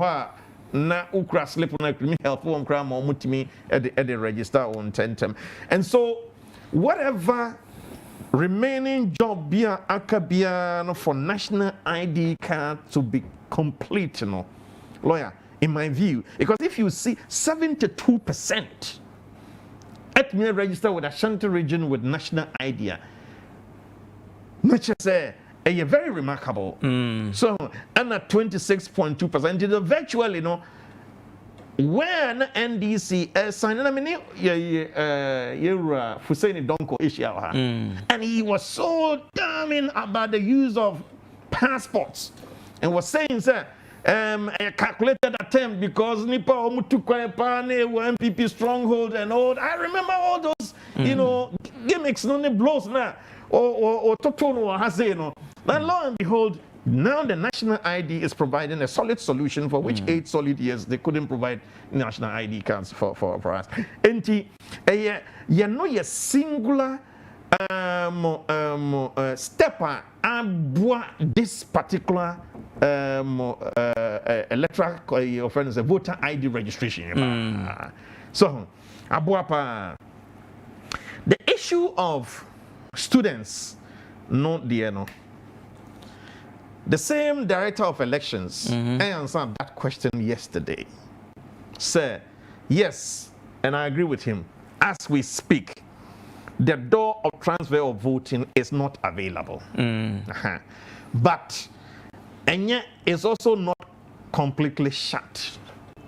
[SPEAKER 5] na ukra slip on me help one cram or mutimi at the register on 10. And so, whatever remaining job bia akabiano for national ID card to be complete, lawyer, in my view, because if you see 72% at me register with Ashanti region with national ID, which is very remarkable. So, and at 26.2%, it is virtually, when NDC signed, I mean, Hussein Donko issue, and he was so damning about the use of passports, and was saying, sir, a calculated attempt because Nipa Omutukwaepane were MPP stronghold and all. I remember all those, gimmicks, no blows now, or Totono or Haseno. But lo and behold, now the national ID is providing a solid solution for which 8 solid years they couldn't provide national ID cards for us. And you know your singular stepper this particular electoral your friends voter ID registration. So the issue of students not there. The same director of elections answered that question yesterday. Said, yes, and I agree with him. As we speak, the door of transfer of voting is not available. But, and yet, it's also not completely shut.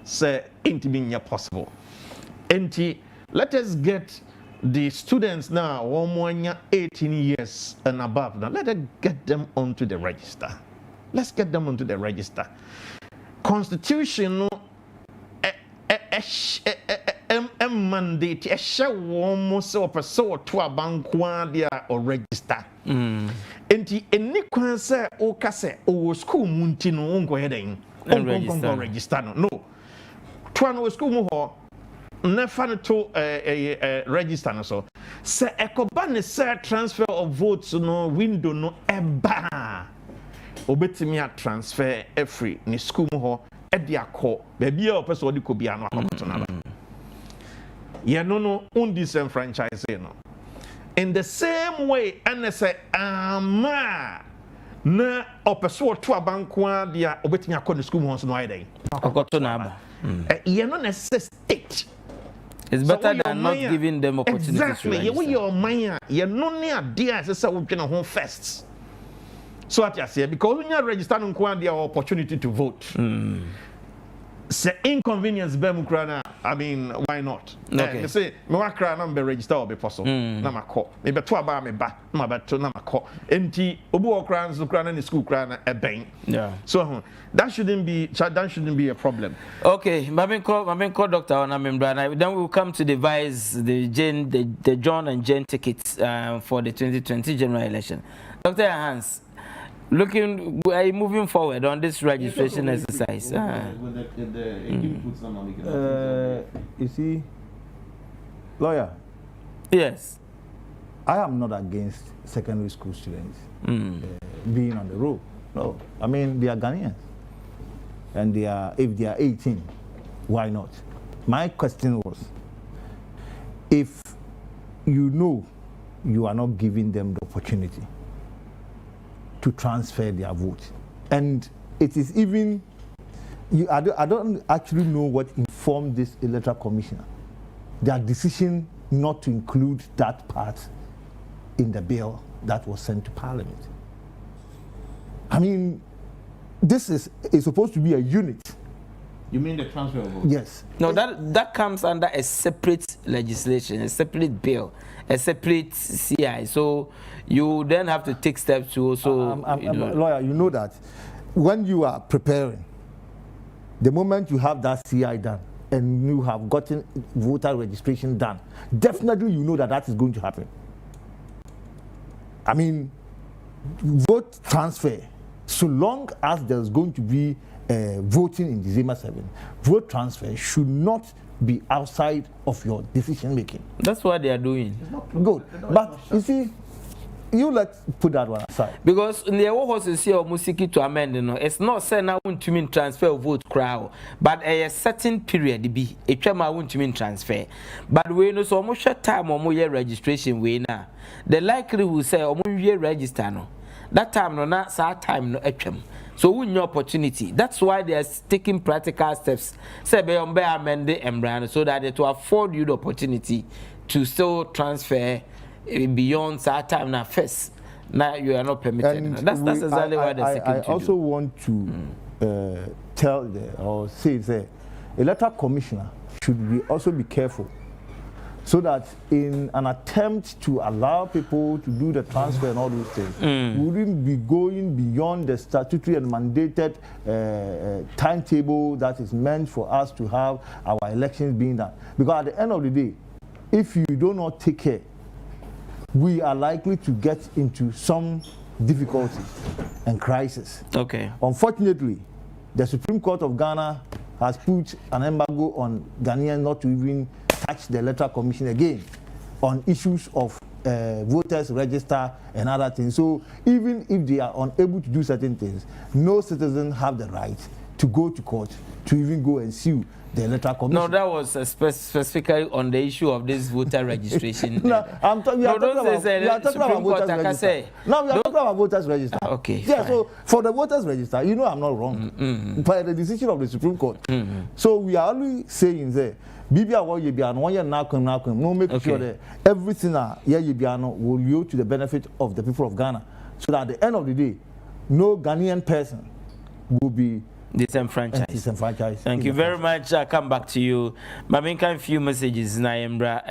[SPEAKER 5] Say, ain't being possible. Let us get the students now, 18 years and above. Now, let us get them onto the register. Let's get them onto the register. Constitutional mandate a show almost or so to Amankwah there or register. Enti any kwanse o kase o school munti no onko heading on register no. To no school mu ho na fa to register no so. Se ekoba ne se transfer of votes no window no eba. Obetimi a transfer every ni school mu ho e dia ko ba bia o person odi ko bia no akoto na ba. Ye no disenfranchise no. In the same way, and say, na opeso to Amankwah dia obetimi akọ school mo no ayday.
[SPEAKER 3] Akoto na ba.
[SPEAKER 5] Ye no necessitate.
[SPEAKER 3] It's better than not giving them opportunities.
[SPEAKER 5] Exactly. You your mind, you no ne ade as say we dwena ho first. So what you say because when you register no kwa dia opportunity to vote. Say inconvenience be mukrana. I mean, why not?
[SPEAKER 3] Okay.
[SPEAKER 5] They say me wa kra na be register or be possible. Na makọ. Me be to aba me ba, na be to na makọ. Enti obu okra nso kra na ni school kra na eben.
[SPEAKER 3] Yeah.
[SPEAKER 5] So that shouldn't be a problem.
[SPEAKER 3] Okay, Mabenko Dr. Onamembra. Then we'll come to devise the John and Jane tickets for the 2020 general election. Dr. Hans, moving forward on this registration exercise.
[SPEAKER 4] You see, lawyer.
[SPEAKER 3] Yes.
[SPEAKER 4] I am not against secondary school students being on the road. No, I mean they are Ghanaians, and if they are 18, why not? My question was, if you know you are not giving them the opportunity to transfer their vote, and it is even I don't actually know what informed this electoral commissioner, their decision not to include that part in the bill that was sent to Parliament. I mean, this is supposed to be a unit.
[SPEAKER 5] You mean the transfer of vote?
[SPEAKER 4] Yes.
[SPEAKER 3] No, that comes under a separate legislation, a separate bill, a separate CI. So you then have to take steps to also.
[SPEAKER 4] Lawyer, you know that when you are preparing, the moment you have that CI done and you have gotten voter registration done, definitely you know that is going to happen. I mean, vote transfer, so long as there's going to be voting in December 7, vote transfer should not be outside of your decision making.
[SPEAKER 3] That's what they are doing.
[SPEAKER 4] Good. But you see, you let's put that one aside.
[SPEAKER 3] Because in the horses here musiki to amend, it's not saying I want to mean transfer of vote crowd, but a certain period be a term I want to mean transfer. But we know so much time or more year registration we now. The likelihood say or more year register no. That time no not that time no etchem. So we new opportunity. That's why they are taking practical steps. Say be on be amend the embryo so that it will afford you the opportunity to still transfer beyond that time now first. Now you are not permitted.
[SPEAKER 4] And
[SPEAKER 3] That's exactly why they're seeking
[SPEAKER 4] I also want to tell or say that electoral commissioner should also be careful, so that in an attempt to allow people to do the transfer and all those things, we wouldn't be going beyond the statutory and mandated timetable that is meant for us to have our elections being done. Because at the end of the day, if you do not take care, we are likely to get into some difficulties and crisis.
[SPEAKER 3] Okay.
[SPEAKER 4] Unfortunately, the Supreme Court of Ghana has put an embargo on Ghanaians not to even touch the Electoral Commission again on issues of voters register and other things. So even if they are unable to do certain things, no citizen have the right to go to court to even go and sue the Electoral Commission.
[SPEAKER 3] No, that was specifically on the issue of this voter registration.
[SPEAKER 4] We are talking about voters register. Now we are talking about voters register.
[SPEAKER 3] Okay.
[SPEAKER 4] Yeah,
[SPEAKER 3] fine.
[SPEAKER 4] so for the voters register, you know I'm not wrong. By the decision of the Supreme Court. So we are only saying there, no make sure that everything will yield to the benefit of the people of Ghana. So that at the end of the day, no Ghanaian person will be
[SPEAKER 3] disenfranchised. Thank you very much. I'll come back to you. My main kind few messages Naembra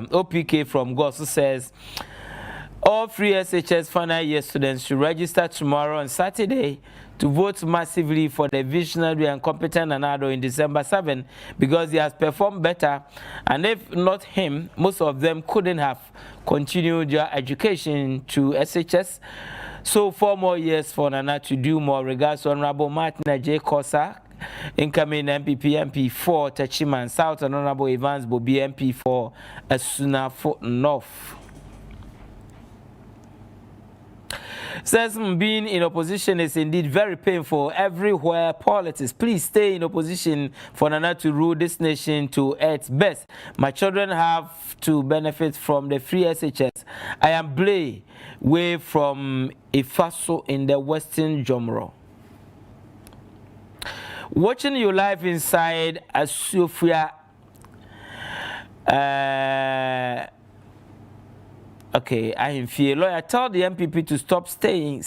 [SPEAKER 3] OPK from Gosu says all free SHS final year students should register tomorrow on Saturday to vote massively for the visionary and competent Anado in December 7 because he has performed better, and if not him, most of them couldn't have continued their education to SHS. So 4 more years for Nana to do more. Regards to Honorable Martin J. Kosa, incoming MPP MP4 Tachiman South, and Honorable Evans Bobi MP4 Asunafo North. Says being in opposition is indeed very painful everywhere. Politics, please stay in opposition for Nana to rule this nation to its best. My children have to benefit from the free SHS. I am Blay, way from Ifaso in the Western Jomro. Watching you live inside Asufia. Okay, I am fear. Lawyer, tell the MPP to stop saying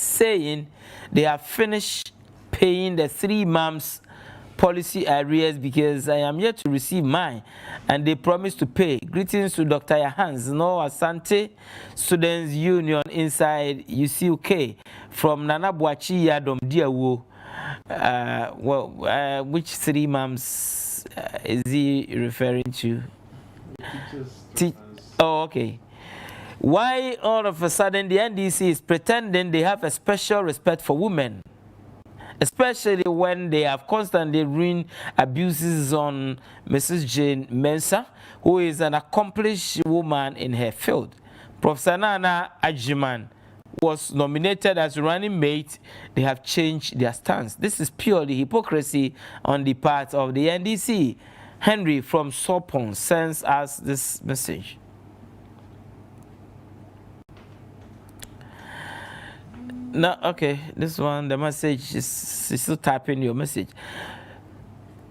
[SPEAKER 3] they have finished paying the 3 months policy arrears because I am yet to receive mine and they promise to pay. Greetings to Dr. Yahans, no Asante Students Union inside UCUK from Nana Boachi Yadom Diawo. Which 3 months is he referring to? Oh, okay. Why all of a sudden the NDC is pretending they have a special respect for women, especially when they have constantly ruined abuses on Mrs. Jane Mensah, who is an accomplished woman in her field. Professor Nana Ajiman was nominated as running mate. They have changed their stance. This is purely hypocrisy on the part of the NDC. Henry from Sopon sends us this message. No, okay, this one, the message is still typing your message.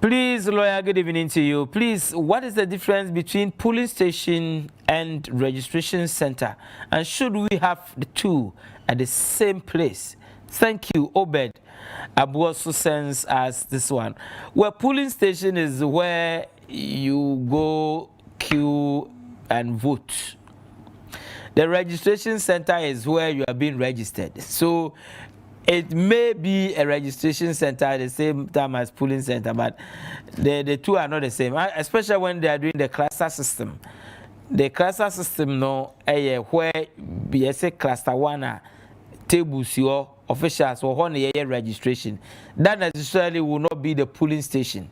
[SPEAKER 3] Please, lawyer, good evening to you. Please, what is the difference between polling station and registration center? And should we have the two at the same place? Thank you, Obed. Abu also sends us this one. Well, polling station is where you go, queue, and vote. The registration center is where you are being registered. So it may be a registration center at the same time as polling center, but the two are not the same, especially when they are doing the cluster system. The cluster system, no, where BSA cluster 1 tables your officials or on the registration. That necessarily will not be the polling station.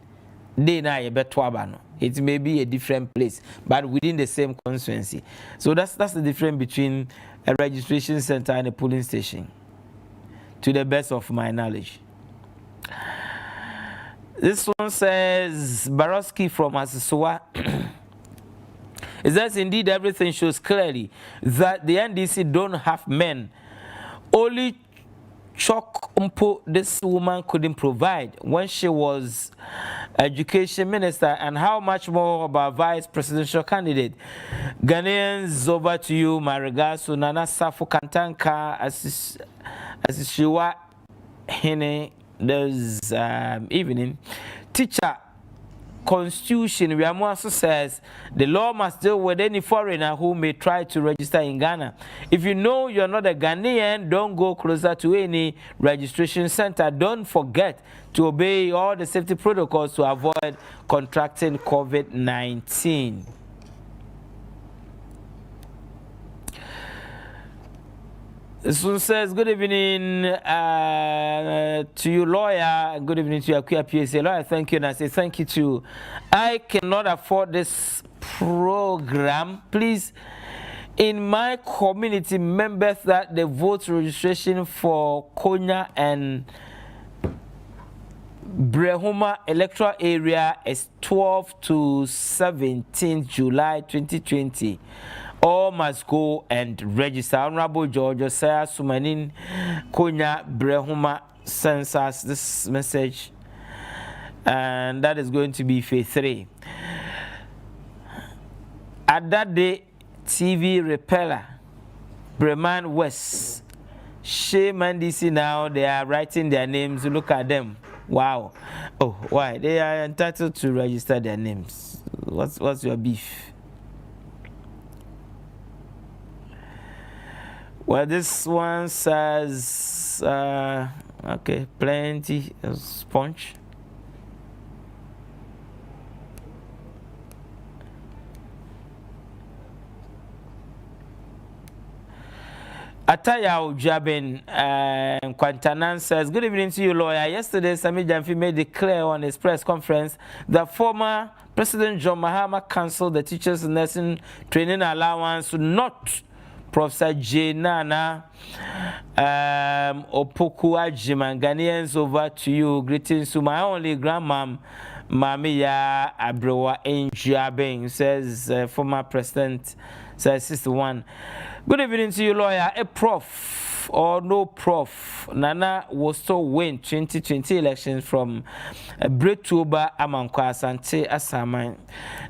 [SPEAKER 3] They na yebetwaba no. It may be a different place, but within the same constituency. So that's the difference between a registration center and a polling station, to the best of my knowledge. This one says, Baroski from Asisua. It says, indeed, everything shows clearly that the NDC don't have men. Only chalk umpo this woman couldn't provide when she was education minister, and how much more about vice presidential candidate. Ghanaians, over to you. My regards to Nana Safu Kantanka, Asishiwa Hene. There's evening. Teacher, Constitution, Wiamuaso says the law must deal with any foreigner who may try to register in Ghana. If you know you're not a Ghanaian, don't go closer to any registration center. Don't forget to obey all the safety protocols to avoid contracting COVID-19. This one says, good evening to you, lawyer. Good evening to you, Amankwah PSA lawyer. Thank you, and I say thank you too. I cannot afford this program. Please, in my community, members that the vote registration for Konya and Brehoma electoral area is 12 to 17 July 2020. All must go and register. Honorable George Osaya Sumanin Konya Brehoma sends us this message, and that is going to be phase 3. At that day, TV Repeller, Breman West, Shame and DC now, they are writing their names. Look at them. Wow. Oh, why? They are entitled to register their names. What's your beef? Well, this one says, okay, plenty of sponge. Ataya Ujabin Quantanan says, good evening to you, lawyer. Yesterday, Sami Jamfi made it clear on his press conference that former President John Mahama cancelled the teachers' nursing training allowance to not Professor J. Nana Opoku Ajiman. Ghanaians, over to you. Greetings to my only grandmom, Mamiya Abrewa Njiabeng, says former president, says 61. Good evening to you, lawyer. A prof or no prof, Nana will still win 2020 elections from Bretuba Amankwah Asante Asaman.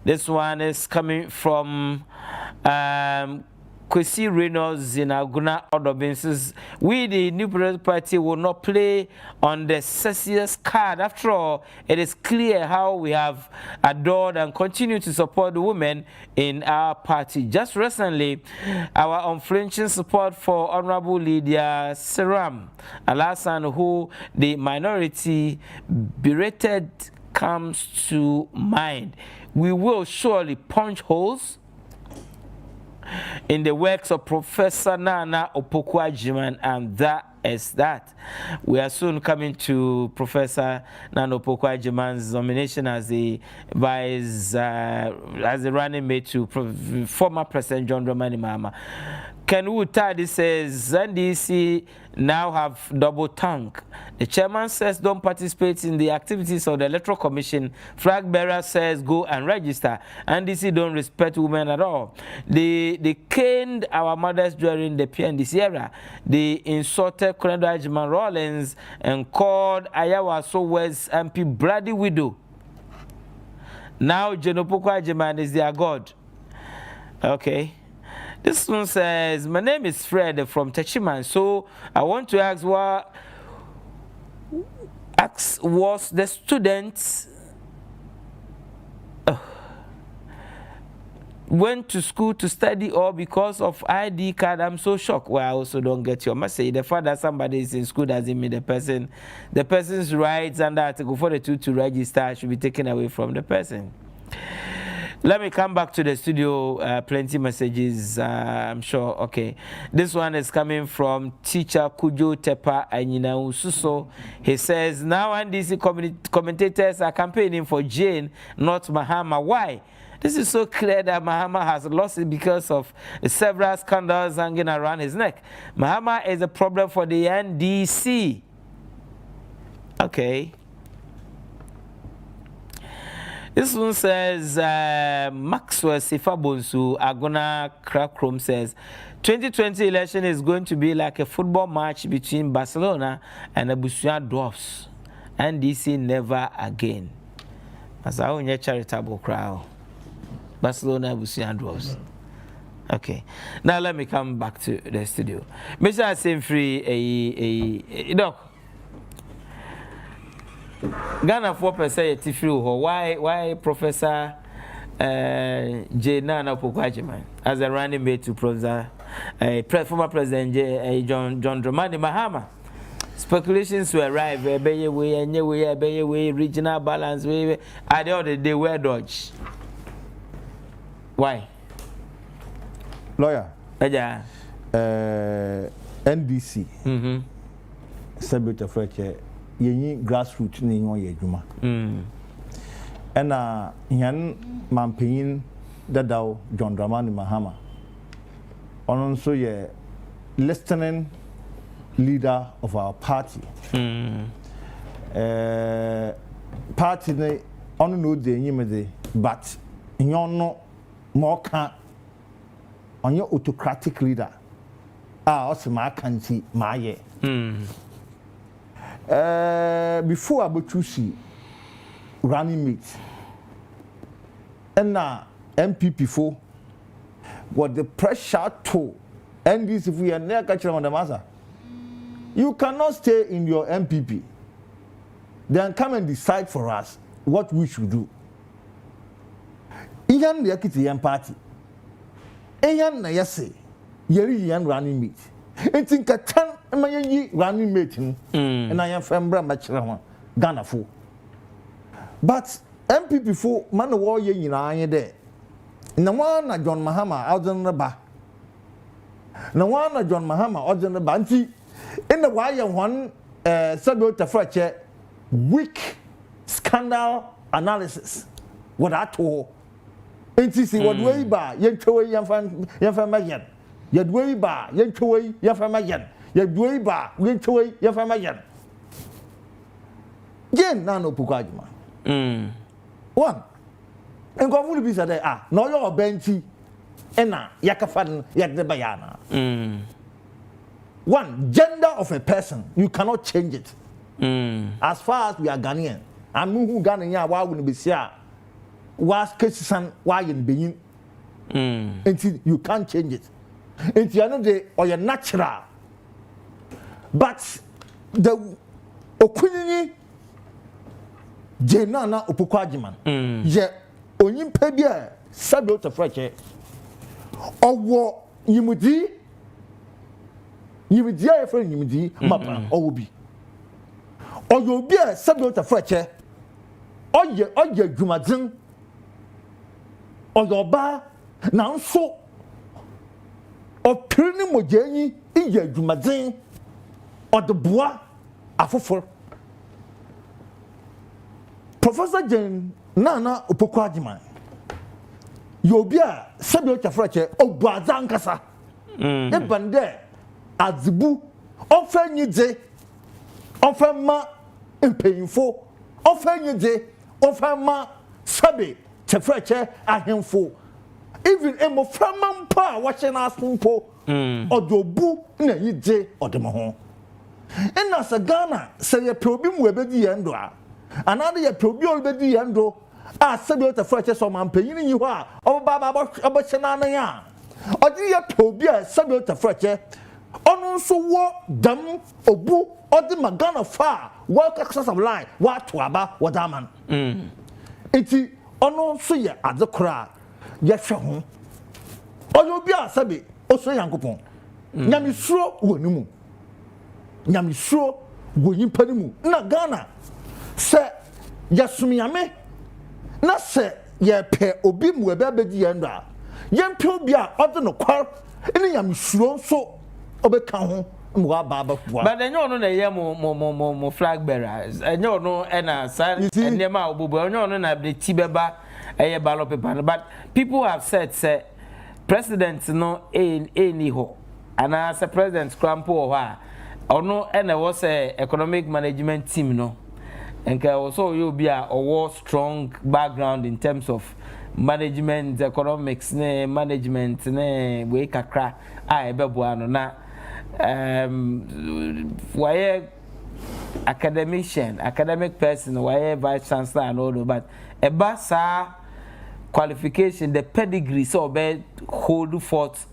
[SPEAKER 3] This one is coming from Kwesi Reynolds in Aguna Odobin. We, the New Progressive Party, will not play on the Celsius card. After all, it is clear how we have adored and continue to support the women in our party. Just recently, our unflinching support for Honorable Lydia Seram Alasan, who the minority berated, comes to mind. We will surely punch holes in the works of Professor Nana Opoku Ajiman, and that is that. We are soon coming to Professor Nana Opoku Ajiman's nomination as the vice, as the running mate to former President John Dramani Mahama. Ken Wutadi says NDC now have double tank. The chairman says don't participate in the activities of the Electoral Commission. Flag bearer says go and register. NDC don't respect women at all. They caned our mothers during the PNDC era. They insulted Colonel Ajiman Rawlings and called Ayawa Sowers MP bloody widow. Now John Opoku Ajiman is their god. Okay. This one says, my name is Fred from Techiman, so I want to ask what was the students went to school to study or because of ID card? I'm so shocked. Well, I also don't get your message. The fact that somebody is in school doesn't mean the person's rights and Article 42 to register should be taken away from the person. Let me come back to the studio. Plenty messages, I'm sure. Okay. This one is coming from teacher Kujo Tepa Anyina Ususo. He says, now NDC commentators are campaigning for Gyan, not Mahama. Why? This is so clear that Mahama has lost it because of several scandals hanging around his neck. Mahama is a problem for the NDC. Okay. This one says, Maxwell Sifabonsu Agona Krakrom says, 2020 election is going to be like a football match between Barcelona and the Busia Dwarfs. NDC never again. As our own charitable crowd. Barcelona, Busia Dwarfs. Okay. Now let me come back to the studio. Mr. Asemfree, Doc. Ghana 4% Tifru. Why Professor Nana Opoku-Agyeman as a running mate to Professor former President John Dramani Mahama? Speculations will arrive. Way regional balance. At the other day, were dodge. Why?
[SPEAKER 4] Lawyer.
[SPEAKER 3] Yeah.
[SPEAKER 4] NDC. Sabota Freche. Yenyi grassroots ni yon yedwuma. Ena yan mampanyin dadaw John Dramani Mahama. Ono nso ye listening leader of our party. Party ne ono no de nyimede but yon no more can on your autocratic leader. Also my kanti maye. Before Abutusi running mate and now MPP4 what the pressure to and this if we are near catching on the matter. You cannot stay in your MPP. Then come and decide for us what we should do. Iyan the Akitiyan party. Iyan na yase yeri yan running mate. It's in Katan my running mate and I am from Bramachra Ghana for. But MPP4 man war ye in I there. No one John Mahama out on the bar. No one John Mahama out on the banty. In the wire one Sabota Freche weak scandal analysis. What I told. And see what way by Yentoy Yafamayan. Yet way by Yentoy Yafamayan. Yet way by Yentoy Yafamayan. Gyan Nano Opoku-Agyeman. One. And go will be said, no, you're Benty. Ena Yakafan Yak the Bayana. One, gender of a person, you cannot change it. As far as we are Ghanaian, and who Ghanaian, why wouldn't be here? Was Kessben why in being until you can't change it. Until another or your natural. But the Okunini Jenana Opoku-Agyeman. Ye Onyim Pebia Sabota Freche. Or what you would do? You would dear friend, you would do Mapa or be. Or you'll be a Sabota Freche. Or your Jumazin. Or your bar now so. Or Prini Mojani in your Jumazin. Or the bois Afofo. Professor Gyan Nana Opoku-Agyeman. You'll be a Sabota Freche or Bazankasa. Ebande Azibu. Often you day. Often ma painful. Often you day. Often ma Sabi. Tefreche ahemfo even emo framan pa watching us po odobu na yije odemo ho ena sa Ghana se ye probi mu ebedi yendo a anade ye probi obedi yendo a sabi o tefreche so man panyin yi ho a oba chena na ya odi ye probi a sabi o tefreche onu nso wo dam obu odi magana fa work access of line wa to aba wadaman enti ono so ye adekora ye hwe ho oyo bi asabe oso yankopon nyamesuro wonimu nyamesuro wonyimpa nimu na Ghana se yasumiyame na se ye pe obi mu ebe be di enda ye mpe obi a ode no kwar ene yam suro so obeka ho mwa baba kwa
[SPEAKER 3] but enyo no na ye mo flag bearers enyo no na sa enema obubu enyo no na the tibeba eye ballot paper but people have said say president no any ho and as a president crampo ho a ono na was a economic management team no and also you be a strong background in terms of management economics ne management ne we kakra a ebeboa no na why academic person why vice chancellor and all but a basa qualification the pedigree so be hold forth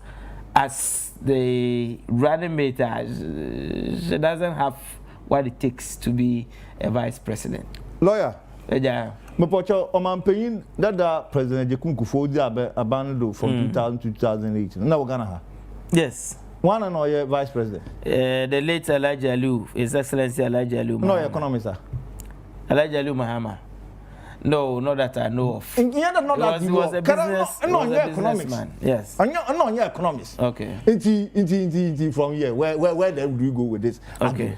[SPEAKER 3] as the running mate she doesn't have what it takes to be a vice president.
[SPEAKER 4] Lawyer.
[SPEAKER 3] Yeah.
[SPEAKER 4] Mepocho Omanpeyin that President Jekun Kufuor abandoned from 2000 to 2008. Now we're gonna have.
[SPEAKER 3] Yes.
[SPEAKER 4] One and all vice president.
[SPEAKER 3] The late Elijah Aliu, His Excellency Elijah Aliu.
[SPEAKER 4] No economist, sir.
[SPEAKER 3] Elijah Aliu Mahama. No, not that I know of.
[SPEAKER 4] He
[SPEAKER 3] was a businessman. Yes.
[SPEAKER 4] I'm not your economist.
[SPEAKER 3] Okay.
[SPEAKER 4] Inti from here. Where do you go with this?
[SPEAKER 3] Okay.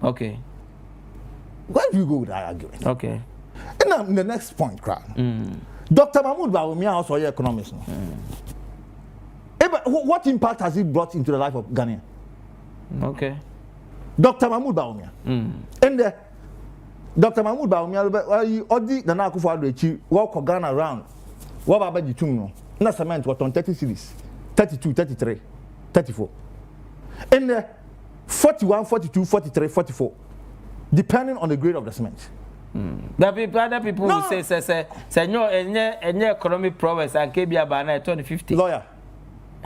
[SPEAKER 3] Okay.
[SPEAKER 4] Where do you go with that argument?
[SPEAKER 3] Okay.
[SPEAKER 4] And the next point, Dr. Mahmoud Bawumia also your economist. What impact has he brought into the life of Ghanaian?
[SPEAKER 3] Okay.
[SPEAKER 4] Dr. Mahmoud Bawumia. And Dr. Mahmoud Bawumia, Odi the Nakufa walk Ghana around. What about the two? Na cement was on 30 cities, 32, 33, 34. And 41, 42, 43, 44. Depending on the grade of the cement.
[SPEAKER 3] Other people will say, no, any economic progress and KB Abana 2050.
[SPEAKER 4] Lawyer.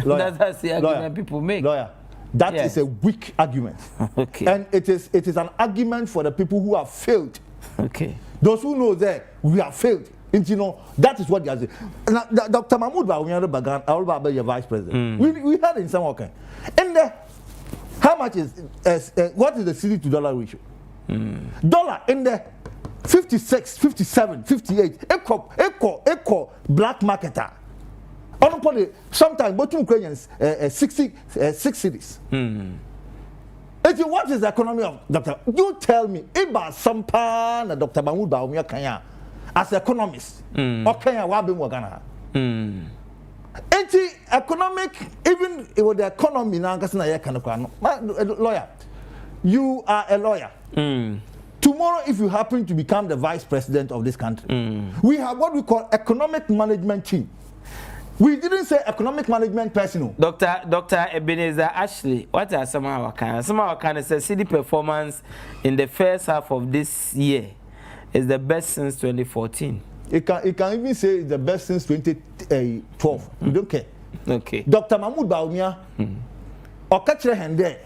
[SPEAKER 3] That's the argument people make.
[SPEAKER 4] Lawyer. That is a weak argument.
[SPEAKER 3] Okay.
[SPEAKER 4] And it is an argument for the people who have failed.
[SPEAKER 3] Okay.
[SPEAKER 4] Those who know that we have failed. And you know, that is what they are saying. Now, Dr. Mahmoud Bawumia, I will be your vice president. We had in some okay. And how much is what is the cedi to dollar ratio? Dollar in the 56, 57, 58. Echo black marketer. Sometimes both Ukrainians 6 cities. What is the economy of Dr. You tell me about some pan Dr. Mahmoud Bawumia Kenya as economist or Kenya Wabi Wagana. Economic, even with the economy now, lawyer. You are a lawyer. Tomorrow, if you happen to become the vice president of this country, we have what we call economic management team. We didn't say economic management personnel.
[SPEAKER 3] Dr. Ebenezer Ashley, what are some of our kind? Some of our kind says city performance in the first half of this year is the best since 2014. It can
[SPEAKER 4] even say it's the best since 2012. We don't care.
[SPEAKER 3] Okay.
[SPEAKER 4] Dr. Mahmoud Bawumia, Okachre Hende,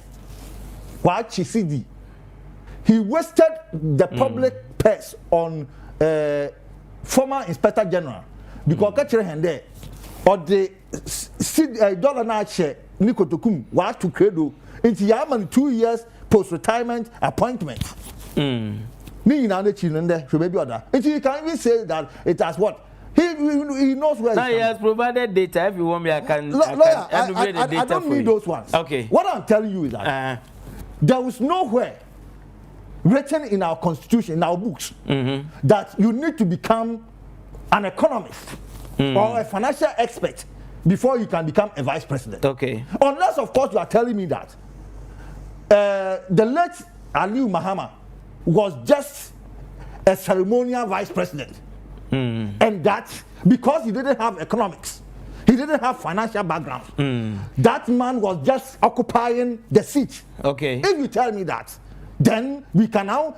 [SPEAKER 4] Wachicidi, he wasted the public purse on former Inspector General because Okachre Hende or the dollar na share Nikotokum wa to credo into Yaman 2 years post-retirement appointment. Me in other children there, so maybe other. And you can even say that it has what? He knows where.
[SPEAKER 3] Now he has provided data. If you want me, I can.
[SPEAKER 4] I don't need those ones.
[SPEAKER 3] Okay.
[SPEAKER 4] What I'm telling you is that there was nowhere written in our constitution, in our books, that you need to become an economist or a financial expert before you can become a vice president.
[SPEAKER 3] Okay.
[SPEAKER 4] Unless, of course, you are telling me that the late Aliu Mahama was just a ceremonial vice president. And that because he didn't have economics, he didn't have financial background, that man was just occupying the seat.
[SPEAKER 3] Okay.
[SPEAKER 4] If you tell me that, then we can now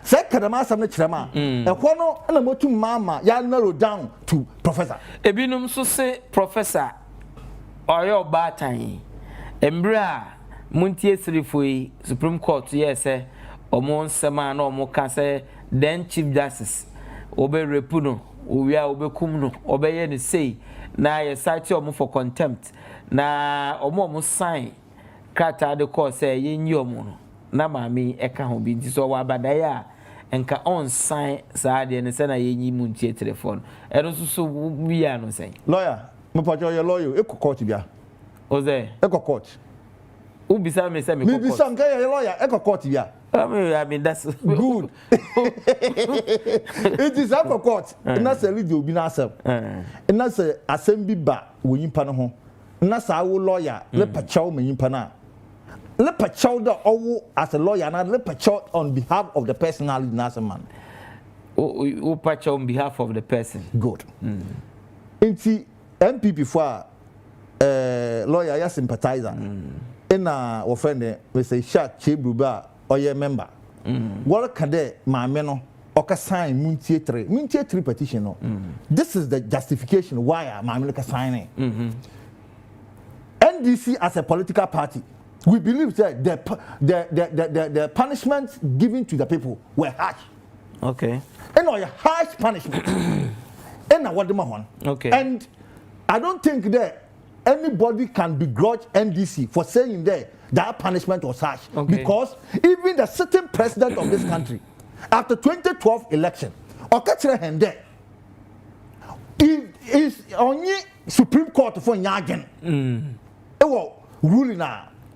[SPEAKER 4] say mama ya narrow down to professor.
[SPEAKER 3] Ebinum so say professor oyo batan embra muntie sirifoi Supreme Court yes omo nsema na omo ka say then Chief Justice obe repuno owia obe kumno obe ye ne say na ye cite omo for contempt na omo sign krata de call say yenyi omo no na mami eka ho bi nti so wa badaya enka on sign sa de ne se na yenyi mu ntie telephone eno so we ya no say
[SPEAKER 4] lawyer me pa your lawyer e court bia
[SPEAKER 3] oze
[SPEAKER 4] e court
[SPEAKER 3] u bisa me say me court
[SPEAKER 4] me bisa nka your lawyer e court bia
[SPEAKER 3] I mean that's
[SPEAKER 4] good it is a court na say lead obi na asem na say asem bi ba wo yimpa no ho na sa wo lawyer le pa chaw me yimpa na le pa chaw da owo as a lawyer na le pa chaw on behalf of the personality na asem man
[SPEAKER 3] o pa chaw on behalf of the person
[SPEAKER 4] good nti MPP for lawyer ya sympathizer na wo friend we say shark chebruba oye member what can they maame no oka sign muntie 3 petition no this is the justification why maame no ka sign NDC as a political party we believe that the punishments given to the people were harsh.
[SPEAKER 3] Okay.
[SPEAKER 4] And a harsh punishment. And what the one.
[SPEAKER 3] Okay.
[SPEAKER 4] And I don't think that anybody can begrudge NDC for saying that punishment was harsh.
[SPEAKER 3] Okay.
[SPEAKER 4] Because even the sitting president of this country, after 2012 election, Okachira Hende is only Supreme Court for Nyagen. Ruling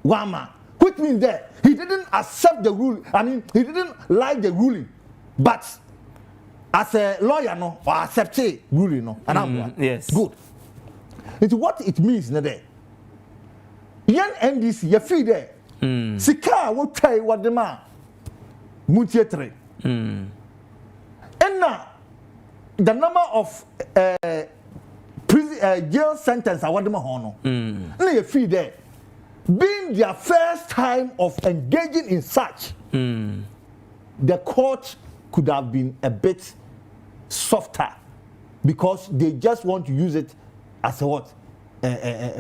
[SPEAKER 4] Wama, which means that he didn't accept the ruling. I mean, he didn't like the ruling, but as a lawyer, no, or accept the ruling, no. And
[SPEAKER 3] yes,
[SPEAKER 4] good. It's what it means, na there. Young NDC, you feel there. Sika will try what the man Mutietre. And now the number of jail sentence I want them on. You feel there. Being their first time of engaging in such, the court could have been a bit softer because they just want to use it as a what?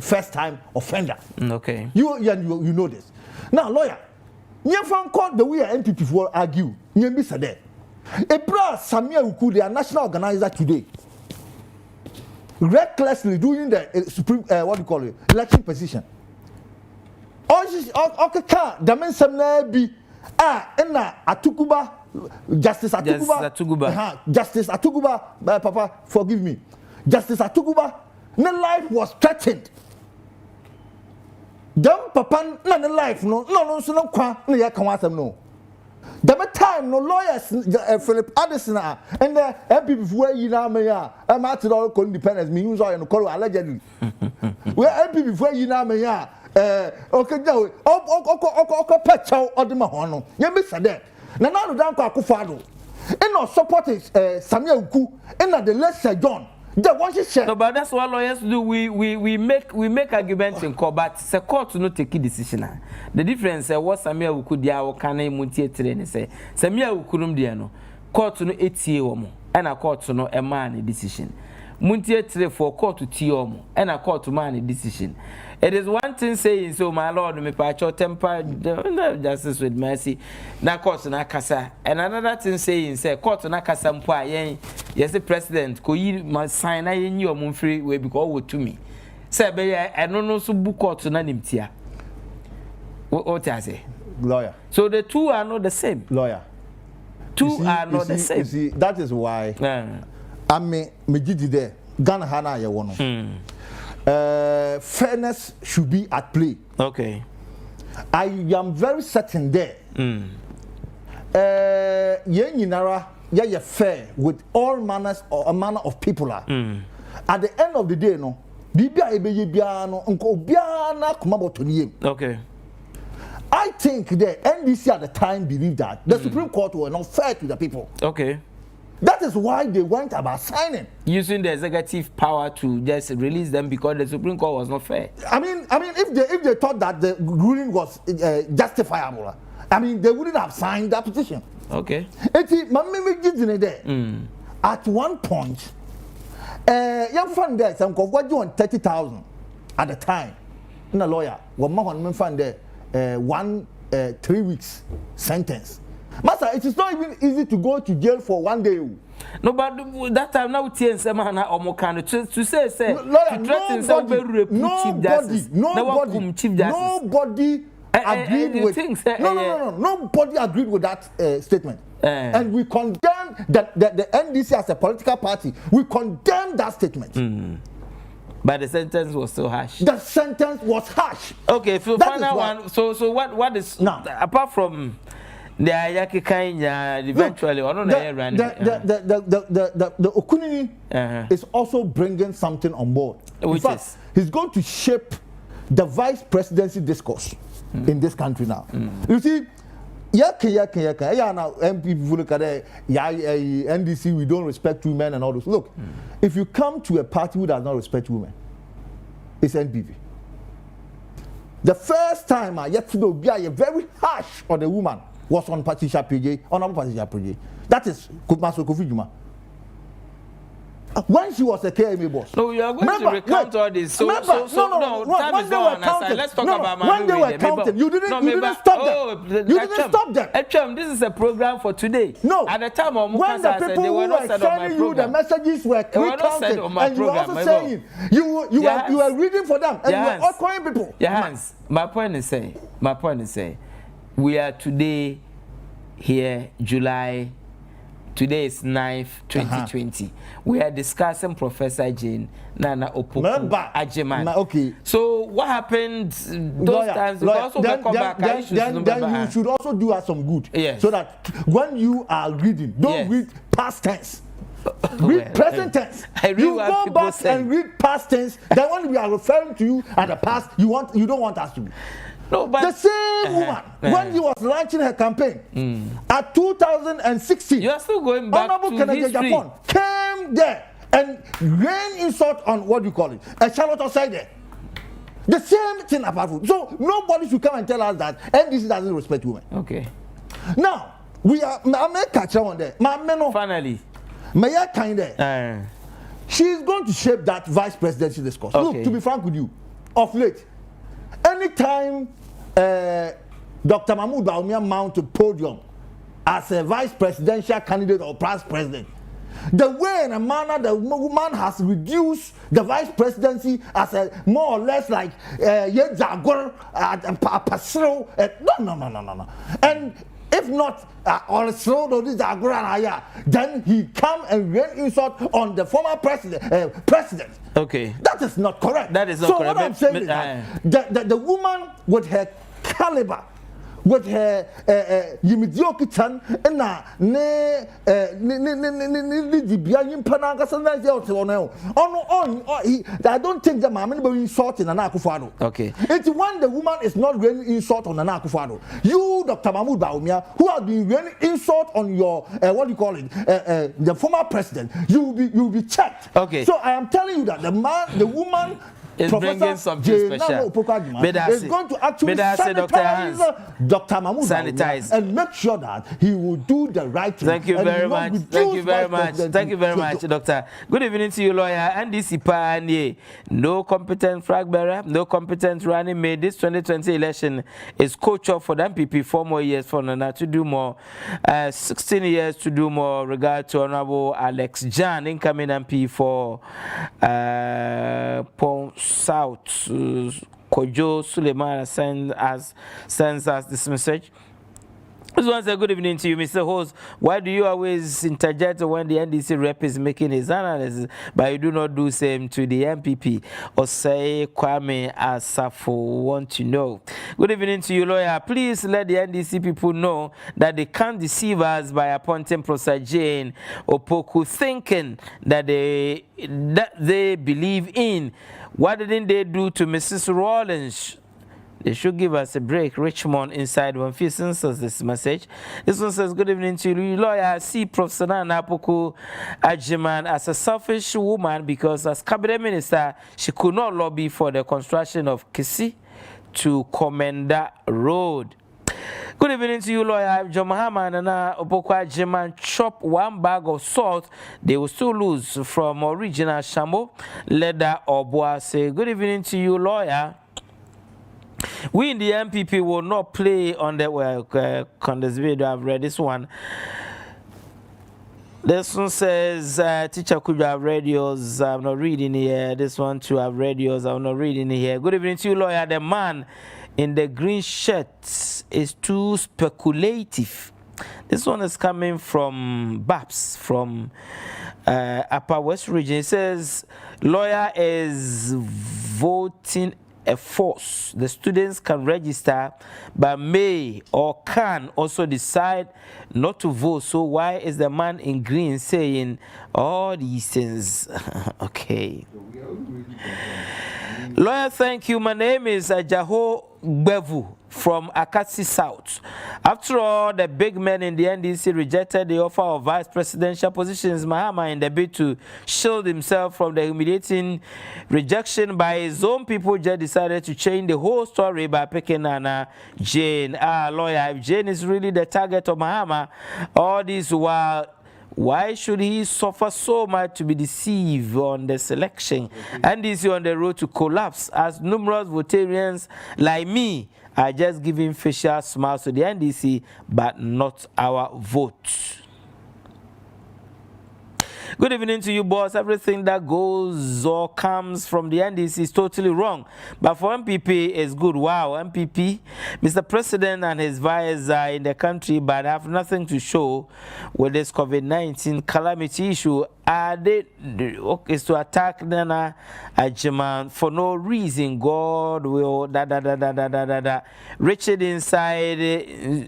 [SPEAKER 4] First time offender.
[SPEAKER 3] Okay.
[SPEAKER 4] You know this. Now, lawyer, you from court the way NPP will argue. You be said that. Ebra Samia Uku, their national organizer today, recklessly doing the supreme what do you call it, election position. Okay, the men some be Atukuba, Justice Atukuba, Justice Atukuba, Papa, forgive me, Justice Atukuba, no life was threatened. Them Papa, no life, no, so no kwa, no ya can them no. The time no lawyers, Philip Addison, and the MPP where you know me, I'm at all independence, me use all call allegedly. Where MPP where you know me, okay, no, patch out the Mahono. You miss that. Now, down Kakufado, and not supporting Samuel Uku, and the lesser John. The one she said.
[SPEAKER 3] No, but that's what lawyers do. We make arguments in court, but the court to not take a decision. The difference is what Samuel Uku dia or can muntie train say. Samuel Uku diano court to no 8 year or more, and a court to no a man decision. Muntie tre for court to tea or more, and a court to man decision. It is one thing saying so, my lord, me patch your temper, justice with mercy. Na court na kasa, and another thing saying, say court na kasa mpa yen. Yes, the president ko yi ma sign na yen your mum free way because wo to me. Say be I no know so book court na nimtia. What I say?
[SPEAKER 4] Lawyer.
[SPEAKER 3] So the two are not the same.
[SPEAKER 4] Lawyer.
[SPEAKER 3] Two are not the same.
[SPEAKER 4] You see, that is why I me gidi there. Ghana hana ya wono. Fairness should be at play.
[SPEAKER 3] Okay.
[SPEAKER 4] I am very certain there. Yenara, yeah, fair with all manners or a manner of people. At the end of the day, no,
[SPEAKER 3] okay.
[SPEAKER 4] I think the NDC at the time believed that the Supreme Court were not fair to the people.
[SPEAKER 3] Okay.
[SPEAKER 4] That is why they went about signing.
[SPEAKER 3] Using the executive power to just release them because the Supreme Court was not fair.
[SPEAKER 4] I mean, if they thought that the ruling was justifiable, I mean, they wouldn't have signed that petition.
[SPEAKER 3] Okay.
[SPEAKER 4] At one point, young friend there, some what you want 30,000 at the time. In a lawyer, one friend there, 3 weeks sentence. Master, it is not even easy to go to jail for 1 day.
[SPEAKER 3] No, but that time now TNC man or kind to say
[SPEAKER 4] nobody agreed with. Nobody agreed with that statement. And we condemn the NDC as a political party. We condemn that statement.
[SPEAKER 3] But the sentence was so harsh.
[SPEAKER 4] The sentence was harsh.
[SPEAKER 3] Okay, so final one. So what is
[SPEAKER 4] now,
[SPEAKER 3] apart from the Ayaki Kanya eventually
[SPEAKER 4] the Okunini is also bringing something on board.
[SPEAKER 3] Which is
[SPEAKER 4] he's going to shape the vice presidency discourse in this country now. You see, now MP look at NDC, we don't respect women and all those. Look, if you come to a party who does not respect women, it's NPP. The first time I yet to know very harsh on the woman was on Patricia PJ, Honorable Patricia PJ. That is Master Kofi Juma. When she was a KMA boss.
[SPEAKER 3] No, you are going to recount all this. Time is on our side. Let's talk about
[SPEAKER 4] when they were counting, you didn't stop them. You didn't stop them.
[SPEAKER 3] This is a program for today.
[SPEAKER 4] No.
[SPEAKER 3] At the time of
[SPEAKER 4] when the people who were sending you the messages were recounted, and you were also saying you were reading for them, and you were all calling people.
[SPEAKER 3] Hans, my point is saying, we are today here, July. Today is 9th, 2020. We are discussing Professor Jane Nana Opoku Ajiman.
[SPEAKER 4] Okay.
[SPEAKER 3] So what happened those times?
[SPEAKER 4] Then you should also do us some good.
[SPEAKER 3] Yes.
[SPEAKER 4] So that when you are reading, don't read past tense. Read present tense. You go back and read past tense. Then when we are referring to you at the past, you don't want us to be.
[SPEAKER 3] No, but
[SPEAKER 4] the same woman, when he was launching her campaign at 2016,
[SPEAKER 3] you are still going back
[SPEAKER 4] Honorable
[SPEAKER 3] to history.
[SPEAKER 4] Japan came there and rain insult on what do you call it? A Charlotte outside there. The same thing apart from. So nobody should come and tell us that NDC doesn't respect women.
[SPEAKER 3] Okay.
[SPEAKER 4] Now we are. I may catch one there.
[SPEAKER 3] Finally,
[SPEAKER 4] may I kind there? She is going to shape that vice presidency discourse.
[SPEAKER 3] Okay.
[SPEAKER 4] Look, to be frank with you, of late. Anytime Dr. Mahmoud Bawumia mount a podium as a vice presidential candidate or past president, the way and the manner the woman has reduced the vice presidency as a more or less like Yedzagor, Pasro, no. And if not, then he come and rain insult on the former president.
[SPEAKER 3] Okay.
[SPEAKER 4] That is not correct.
[SPEAKER 3] That is not
[SPEAKER 4] so
[SPEAKER 3] correct.
[SPEAKER 4] What I'm saying is that the woman with her caliber, with her yimidiokitan, I don't think that Mamma will insult in Nana Akufo-Addo.
[SPEAKER 3] Okay.
[SPEAKER 4] It's when the woman is not raining insult on Nana Akufo-Addo. You, Dr. Mahmoud Bawumia, who has been raining insult on your what do you call it, the former president, you will be checked.
[SPEAKER 3] Okay.
[SPEAKER 4] So I am telling you that the woman.
[SPEAKER 3] Is bringing something special.
[SPEAKER 4] Is going to actually sanitize Dr. Mahmoud and make sure that he will do the right thing.
[SPEAKER 3] Thank you very much. Thank you very much. Thank you very much, Doctor. Good evening to you, lawyer. NDC Panye. No competent flag bearer, no competent running mate. This 2020 election is coach up for the MPP 4 more years for Nana to do more. 16 years to do more. Regard to Honorable Alex Gyan, incoming MP for South. Kojo Suleiman sends us this message. This one says, good evening to you, Mr. Host. Why do you always interject when the NDC rep is making his analysis, but you do not do same to the MPP? Or say Kwame Asafo want to know. Good evening to you, lawyer. Please let the NDC people know that they can't deceive us by appointing Professor Jane Opoku, thinking that they believe in. What didn't they do to Mrs. Rawlings? They should give us a break. Richmond inside one few says this message. This one says, good evening to you, lawyer. I see Professor Nana Opoku Ajiman as a selfish woman because as cabinet minister, she could not lobby for the construction of Kisi to Komenda Road. Good evening to you, lawyer. If John Mahama and Nana Opoku Ajiman chop 1 bag of salt, they will still lose from original Shambo, Leather or Boase. Good evening to you, lawyer. We in the MPP will not play on the on this video. I've read this one. This one says, teacher, could you have radios? I'm not reading here. This one too, I've radios. I'm not reading here. Good evening to you, lawyer. The man in the green shirt is too speculative. This one is coming from Babs from Upper West Region. It says, lawyer is voting a force. The students can register, but may or can also decide not to vote. So why is the man in green saying all these things? Okay. Lawyer, thank you. My name is Ajaho Bevu from Akatsi South. After all, the big men in the NDC rejected the offer of vice presidential positions. Mahama, in the bid to shield himself from the humiliating rejection by his own people, just decided to change the whole story by picking Nana Jane. Lawyer, if Jane is really the target of Mahama, all this while, why should he suffer so much to be deceived on the selection? And is on the road to collapse, as numerous votarians like me are just giving facial smiles to the NDC, but not our vote. Good evening to you, boss. Everything that goes or comes from the NDC is totally wrong. But for MPP, it's good. Wow, MPP, Mr. President and his vice are in the country, but have nothing to show with this COVID-19 calamity issue. Are they okay to attack Nana Ajiman for no reason? God will Richard inside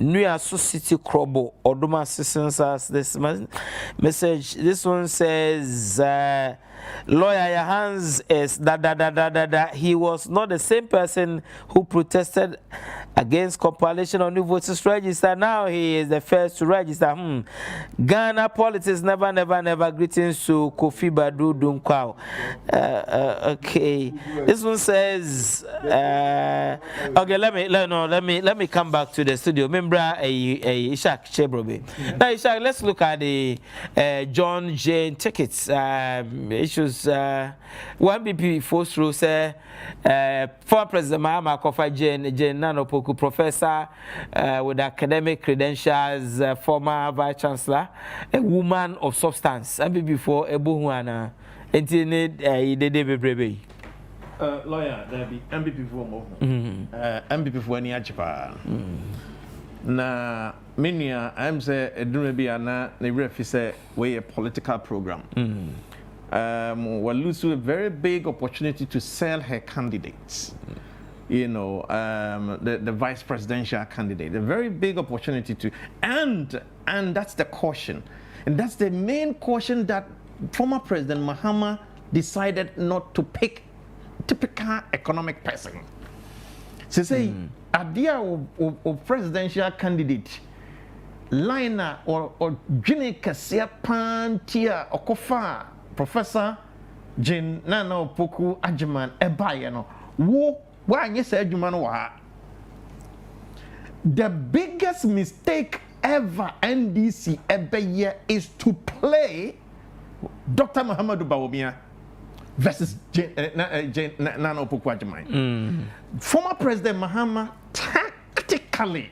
[SPEAKER 3] New York City Krobo or Duma Assistance as this message. This one says, lawyer, your hands is He was not the same person who protested against compilation of new voters register. Now he is the first to register. Ghana politics never. Greetings to Kofi Badu Dunkwao. Okay. This one says, okay, let me come back to the studio. Remember Ishak Chebrobe. Now Ishak, let's look at the John Jane tickets. Issues one BP force through say former President Amankwah Jane Nanopoku professor with academic credentials, former vice chancellor, a woman of substance. And before Ebuhuana,
[SPEAKER 5] lawyer, there be MPP for more. MPP for any achipa. Na minia, I'm say a Dunabiana, the ref is a way a political program. Will lose a very big opportunity to sell her candidates. You know, the vice presidential candidate, a very big opportunity to, and that's the caution, and that's the main caution that former President Mahama decided not to pick typical economic person. So say, idea of presidential candidate, liner or Jine Kasia Pantia or Kofa, Professor Jane Nanopoku Ajiman Ebayano, why you say Ajiman? The biggest mistake ever NDC ever year is to play Dr. Muhammadu Bawumia versus Nanopoku Ajiman. Former President Mahama tactically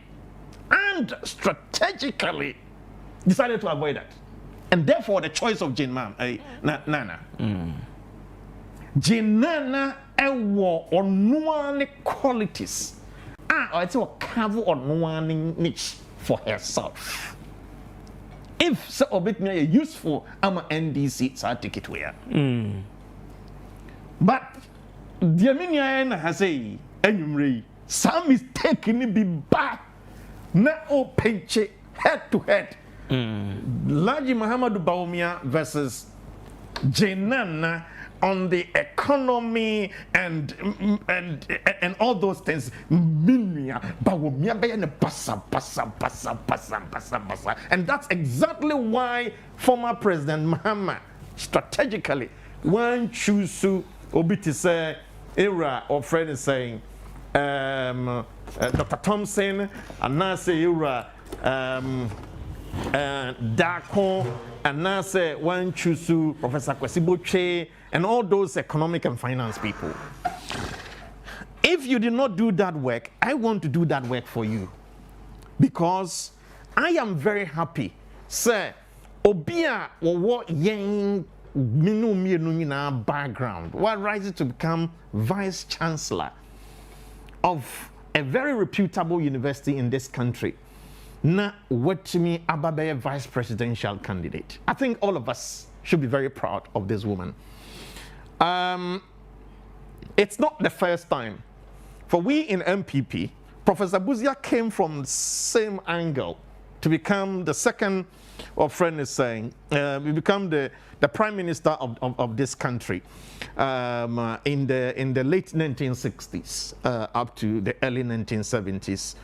[SPEAKER 5] and strategically decided to avoid that. And therefore, the choice of Jane Nana. Jane Nana ewo onuane qualities. Or it's a cover onuane niche for herself. If so, obit useful, I'm NDC so ticket where. But the Armenian has a enumerate some mistaken be bad. Na o penche head to head. Laji Muhammadu Bawumia versus Jenana on the economy and all those things. Bawumia be na basa. And that's exactly why former President Mahama strategically one choose to obiti say era or friend is saying Dr. Thompson and now say era Dako, and now say one Chusu, Professor Kwesiboche, and all those economic and finance people. If you did not do that work, I want to do that work for you. Because I am very happy. Sir, Obia or what yang minu background, what rises to become Vice Chancellor of a very reputable university in this country. na Wetimi Ababe vice presidential candidate. I think all of us should be very proud of this woman. It's not the first time. For we in MPP, Professor Buzia came from the same angle to become the second, our friend is saying, we become the prime minister of this country in the late 1960s up to the early 1970s.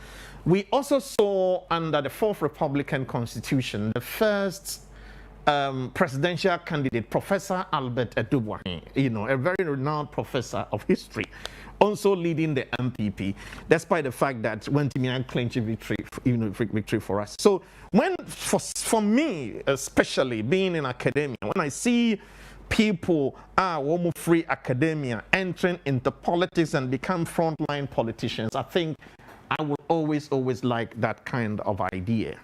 [SPEAKER 5] We also saw under the Fourth Republican Constitution the first presidential candidate, Professor Albert Edubwahin, a very renowned professor of history, also leading the MPP, despite the fact that Wentimian clinched victory for us. So for me, especially being in academia, when I see people free academia entering into politics and become frontline politicians, I think I will always like that kind of idea.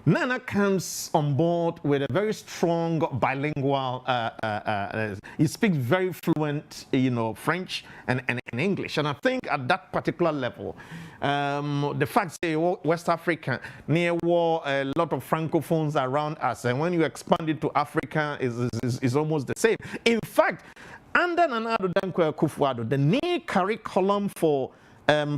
[SPEAKER 5] Nana comes on board with a very strong bilingual, he speaks very fluent, French and English. And I think at that particular level, the fact that West Africa, near war, a lot of francophones around us, and when you expand it to Africa, is almost the same. In fact, under Nana Addo Dankwa Akufo-Addo, the new curriculum for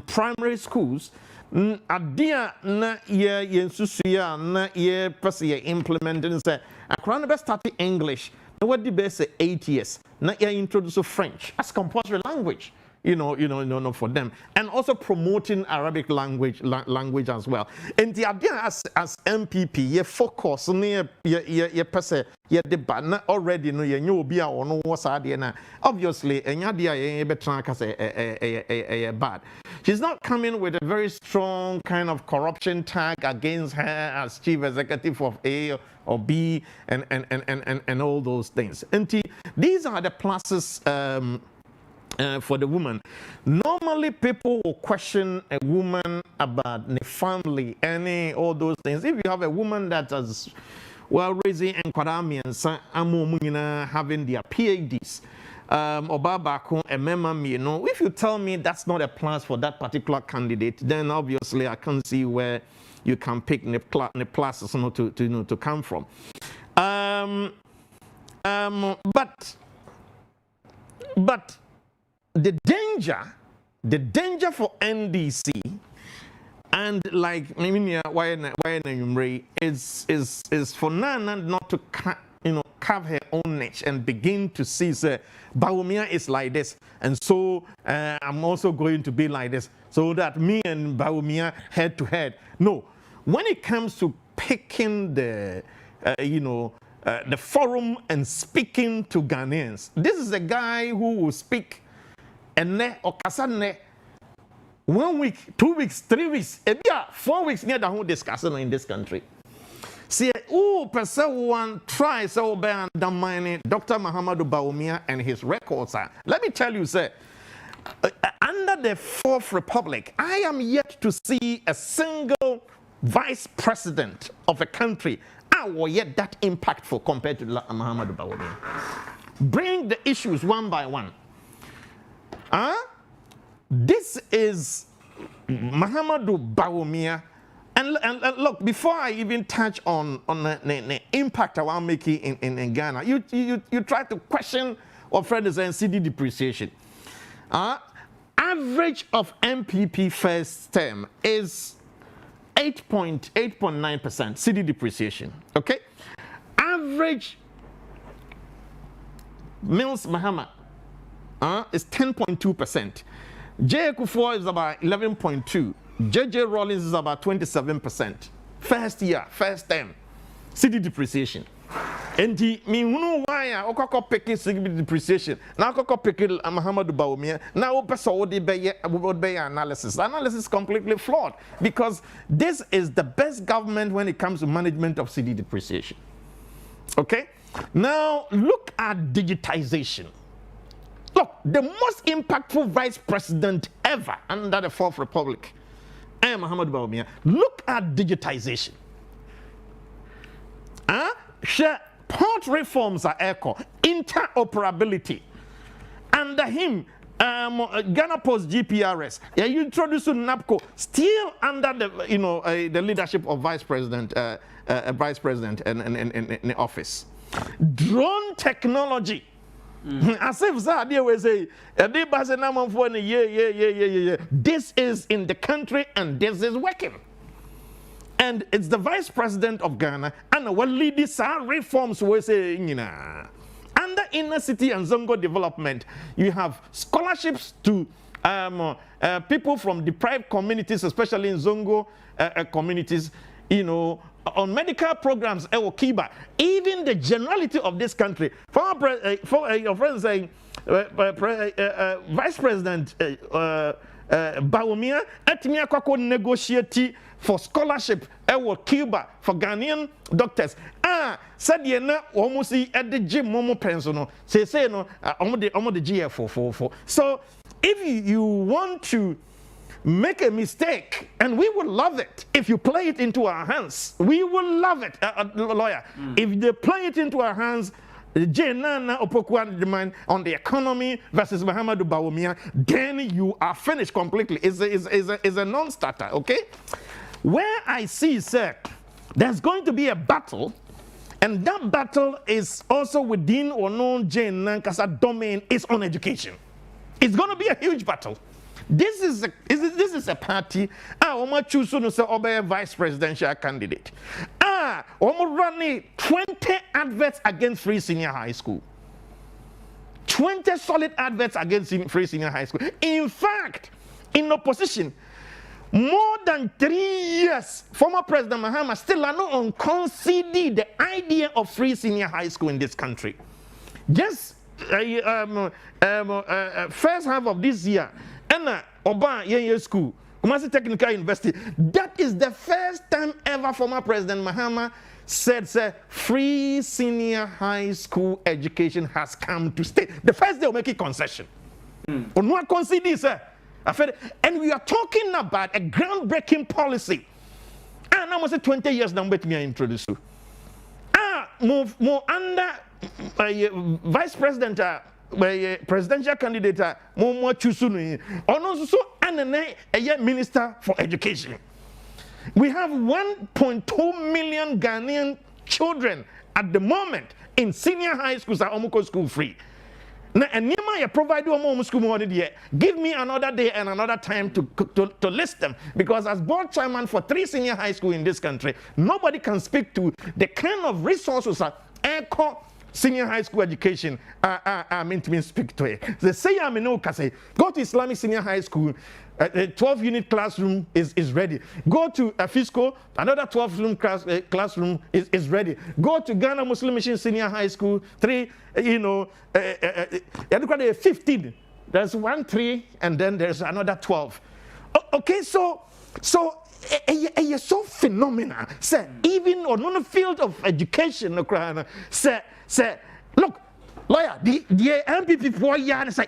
[SPEAKER 5] primary schools, adia na ye susuya na ye pese ye implementing say akra na be start English na what the best 8 years na ye introduce French as compulsory language for them, and also promoting Arabic language as well. And the idea as MPP ye focus ne ye pese ye debate na already no ye nyo obi a ono was ade na obviously enya dia ye betra ka say bad. She's not coming with a very strong kind of corruption tag against her as chief executive of A or B and all those things. And these are the pluses for the woman. Normally people will question a woman about the family, all those things. If you have a woman that is well raising and Kwadamians having their PhDs, if you tell me that's not a plus for that particular candidate, then obviously I can't see where you can pick the pluses to come from. But the danger for NDC and like is for Nana not to carve her own niche and begin to see Bawumia is like this, and so I'm also going to be like this, so that me and Bawumia head to head. No, when it comes to picking the forum and speaking to Ghanaians, this is a guy who will speak or kasane 1 week, 2 weeks, 3 weeks, 4 weeks near the whole discussion in this country. See, one tries to undermine Dr. Mahamudu Bawumia and his records. Let me tell you, sir, under the Fourth Republic, I am yet to see a single vice president of a country yet that impactful compared to Mahamudu Bawumia. Bring the issues one by one. This is Mahamudu Bawumia. And look, before I even touch on the impact I want making in Ghana, you try to question what friend is saying CD depreciation. Average of MPP first term is 8.9% CD depreciation. Okay, average Mills Mahama is 10.2%. J. Kufuor is about 11.2%. JJ Rawlings is about 27%. First year, first term, CD depreciation. And the me why I okoko picking CD depreciation. Now okoko picking Mahamudu Bawumia. Now would be analysis. The analysis is completely flawed because this is the best government when it comes to management of CD depreciation. Okay? Now look at digitization. Look, the most impactful vice president ever under the Fourth Republic, Mahamudu Bawumia. Look at digitization. Port reforms are echo, interoperability. Under him, Ghana Post GPRS. Yeah, you introduced NAPCO still under the the leadership of Vice President in office. Drone technology. As if they were say, this is in the country and this is working. And it's the Vice President of Ghana and what lead these reforms we say, under inner city and Zongo development, you have scholarships to people from deprived communities, especially in Zongo communities, on medical programs, Kiba. Even the generality of this country, for your friend saying, Vice President Bawumia, Etimia Kwako negotiate for scholarship Cuba for Ghanaian doctors. Said ye na almost at the gym momo pensono. Say no, the GF444. So if you want to make a mistake, and we will love it if you play it into our hands. We will love it, lawyer. If they play it into our hands, Jenana Opokuan demand on the economy versus Muhammadu Bawumia, then you are finished completely. It's a non-starter, okay? Where I see, sir, there's going to be a battle, and that battle is also within or known Jenana Kasa domain is on education. It's going to be a huge battle. This is a party. Oma choose to say obey vice presidential candidate. Oma running 20 adverts against Free Senior High School. 20 solid adverts against Free Senior High School. In fact, in opposition, more than 3 years, former President Mahama still are not on conceded the idea of Free Senior High School in this country. Just first half of this year. And Oba School, Kumasi Technical University. That is the first time ever former President Mahama said, free senior high school education has come to stay. The first day of making concession. And we are talking about a groundbreaking policy. And I must say 20 years now, let me introduce you. More under Vice President. Presidential candidate Momo Chusunu also a minister for education. We have 1.2 million Ghanaian children at the moment in senior high schools are almost school free. Now, and you provide you school money. Give me another day and another time to list them, because as board chairman for 3 senior high schools in this country, nobody can speak to the kind of resources that senior high school education, I mean to speak to it. They say I'm in Okase. Go to Islamic senior high school, a 12-unit classroom is ready. Go to Fisco, another 12-room classroom is ready. Go to Ghana Muslim Mission Senior High School, 15. There's 1 3, and then there's another 12. Okay, so it's so phenomenal. Say even on the field of education, say, look, lawyer, the MPP for years say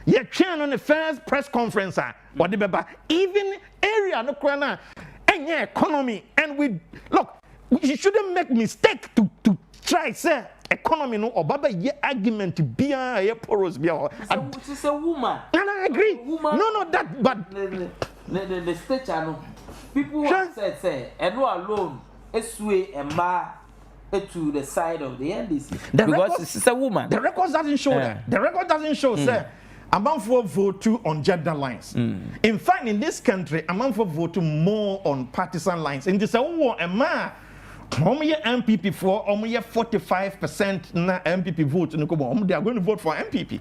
[SPEAKER 5] you can on the first press conference what the even area no krana and economy, and we look, you shouldn't make mistake to try say economy no or baba ye argument to be a porous be
[SPEAKER 3] it's a woman.
[SPEAKER 5] And I agree. No, that but
[SPEAKER 3] the state channel people sure. Have said and no alone eswe emma to the side of the NDC because it's a woman.
[SPEAKER 5] The record doesn't show that. The record doesn't show say Amankwah vote on gender lines. In fact, in this country, Amankwah vote more on partisan lines. In this war, MPP for 45% na MPP vote. They are going to vote for MPP.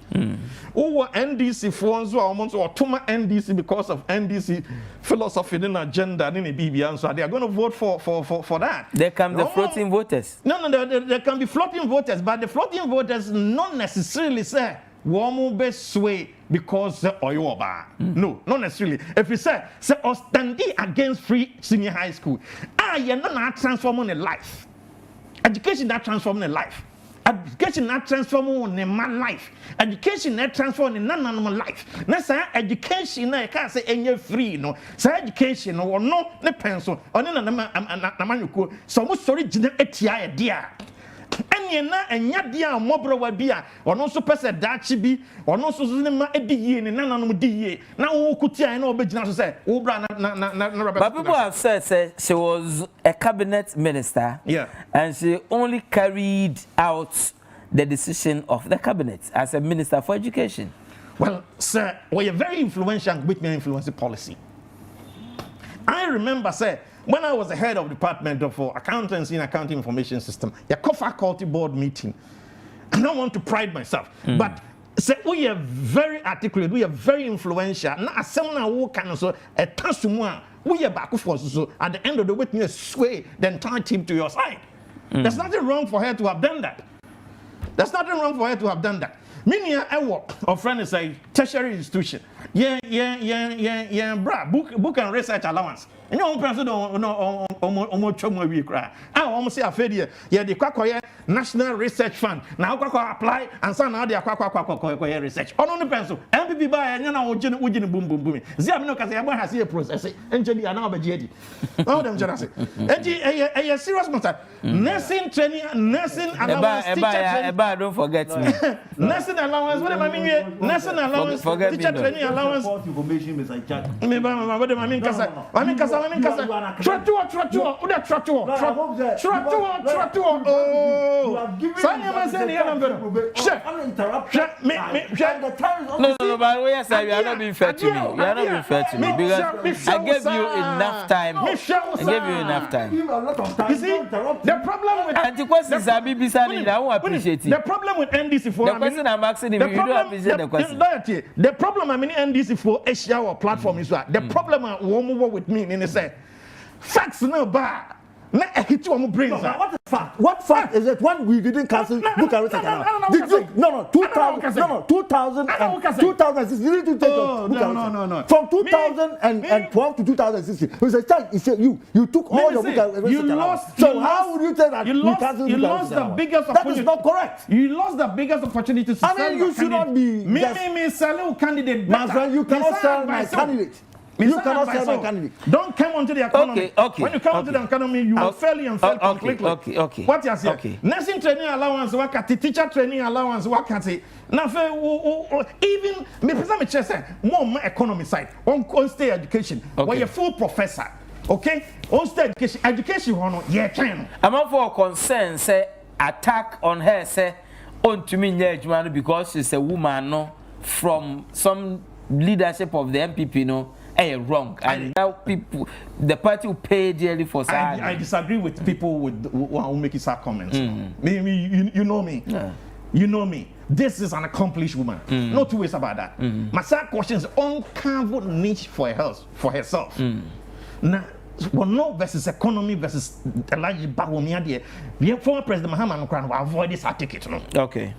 [SPEAKER 5] Over NDC for or Tuma NDC because of NDC philosophy and agenda in the BB, so they are going to vote for that.
[SPEAKER 3] There can be the floating voters.
[SPEAKER 5] No, there can be floating voters, but the floating voters not necessarily say one best sway because Oyoba. No, not necessarily. If you say or standing against free senior high school, you're not transforming a life. Education that transforming a life. Education not transforming a man life. Education not transforming a non-animal life. Now say education I can't say any free no. Say education or no pencil or no so much sorry etia idea. And When na enya dia mobro wa bia ono so pese dachi bi ono so so ne ma ediye ne nananom diye na wo kutia na obegina so say wo bra na
[SPEAKER 3] But people have said she was a cabinet minister, and she only carried out the decision of the cabinet as a minister for education.
[SPEAKER 5] Well, sir, we are very influential with my influence policy. I remember, sir, when I was the head of the department of accountancy and accounting information system, a faculty board meeting. I don't want to pride myself, but sir, we are very articulate, we are very influential. Now, someone who can so a tasumwa, we are back for so at the end of the witness sway the entire team to your side. There's nothing wrong for her to have done that. There's nothing wrong for her to have done that. Meaning, I work, or friend is a tertiary institution. Bra, book and research allowance. And you don't know, almost we cry. I almost say a failure. The National Research Fund. Now, apply and some now they are research. On the pencil, MPP by and now, boom, boom, boom. Ziamino Casabon has a process. Engineer now, but Jedi. All them jealousy. A serious matter. Nursing training, nursing allowance.
[SPEAKER 3] Don't forget me.
[SPEAKER 5] Nursing allowance, what do I mean? Nursing allowance, teacher training allowance.
[SPEAKER 4] Information is like chat.
[SPEAKER 5] What do I mean? Tratuo.
[SPEAKER 3] No, but yes, you are not being fair to me. You are not being fair to me because I gave you enough time. I gave you enough time.
[SPEAKER 5] You see, the problem with
[SPEAKER 3] and the question is, I won't appreciate it.
[SPEAKER 5] The problem with NDC for
[SPEAKER 3] the question I'm asking him, you don't appreciate the question.
[SPEAKER 5] The problem I mean NDC for Asia or platform is that the problem I won't move with me in the say facts no bad. Na hit you brains.
[SPEAKER 4] What is fact? What fact is it when we didn't cancel book and research allowance? Did you? No, 2000 and 2006. You need to take
[SPEAKER 5] no.
[SPEAKER 4] From 2012 to 2016. It was a chance. You took all your book and research allowance. So how would you say that
[SPEAKER 5] you lost the biggest opportunity?
[SPEAKER 4] That is not correct.
[SPEAKER 5] You lost the biggest opportunity to sell.
[SPEAKER 4] I mean, you should not be.
[SPEAKER 5] Me selling candidate.
[SPEAKER 4] My friend, you cannot sell my candidate. You cannot sell my candidate.
[SPEAKER 5] Don't come onto the economy.
[SPEAKER 3] Okay.
[SPEAKER 5] When you come onto the economy, you will fail and fail completely.
[SPEAKER 3] Okay.
[SPEAKER 5] What you say? Nursing training allowance, wakati, teacher training allowance, wakati. Now, even me present me say more economy side on state education. Where you're full professor, okay? On state education, yeah, can.
[SPEAKER 3] I'm not for concern. Say attack on her. Say on to me, because she's a woman, no, from some leadership of the MPP, no. Wrong. And now people, the party will pay dearly for that.
[SPEAKER 5] I disagree with people who make such comments. Maybe you know me. Yeah. You know me. This is an accomplished woman. No two ways about that. My second question is uncovered niche for herself. Now, well, no versus economy versus the large bagomia. The former President Amankwah will avoid this ticket. No?
[SPEAKER 3] Okay.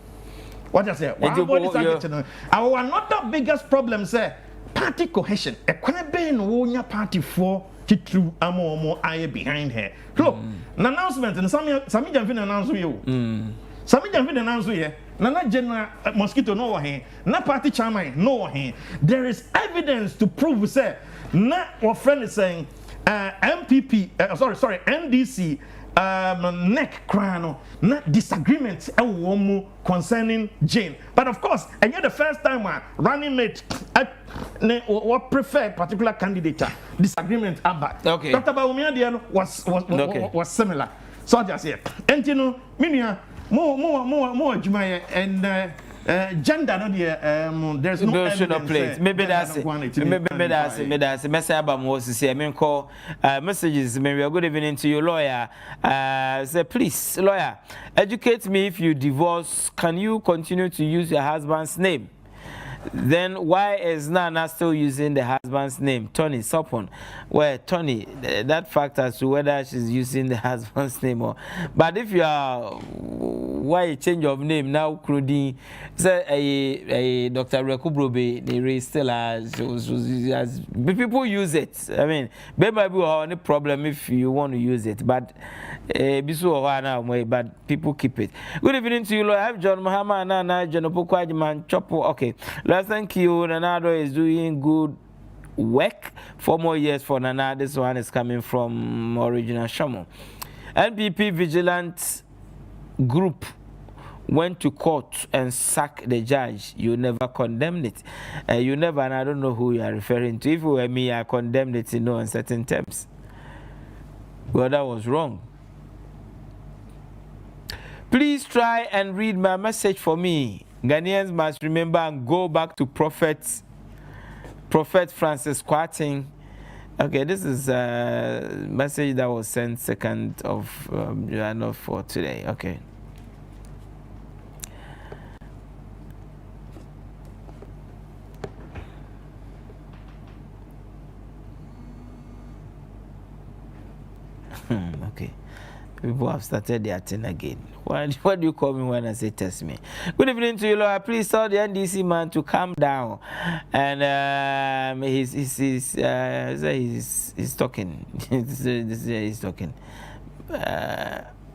[SPEAKER 5] What I say? Avoid this ticket. Our another biggest problem, sir. Party cohesion. A quaben wonya party for Chitru Amo aye behind her. Look, an announcement and Sami Janfin announced you. Sami Janfin announced you. Nana General Mosquito no he. Na party chairman no he. There is evidence to prove say na what friend is saying MPP NDC neck crano not disagreement concerning Jane. But of course, and you're the first time running mate what prefer particular candidate disagreement about.
[SPEAKER 3] Okay.
[SPEAKER 5] Dr. Bawumia was similar. So I just say, and you know, minia more Jumaya and gender no there's no evidence.
[SPEAKER 3] Maybe that's it. Message about Moses here. I mean call messages. Maybe a good evening to your lawyer. Say please, lawyer, educate me. If you divorce, can you continue to use your husband's name? Then why is Nana still using the husband's name, Tony Sopon? Well, Tony, that fact as to whether she's using the husband's name or. But if you are, why a change of name now? Cruding, say a Dr. Rekubrobe, they still as people use it. I mean, there might be any problem if you want to use it, but but people keep it. Good evening to you, Lord. I have John Muhammad Nana, John Opokwajiman Chopo. Okay. Thank you. Nanado is doing good work. 4 more years for Nana. This one is coming from original Shamo. NPP vigilant group went to court and sacked the judge, you never condemned it. You never, and I don't know who you are referring to. If it were me, I condemned it in no uncertain terms. Well, that was wrong. Please try and read my message for me. Ghanaians must remember and go back to Prophet Francis Kwarteng. Okay, this is a message that was sent 2nd of January for today. Okay. Okay. People have started their thing again. What do you call me when I say test me? Good evening to you, Lord. Please tell the NDC man to calm down. And he's talking. He's talking.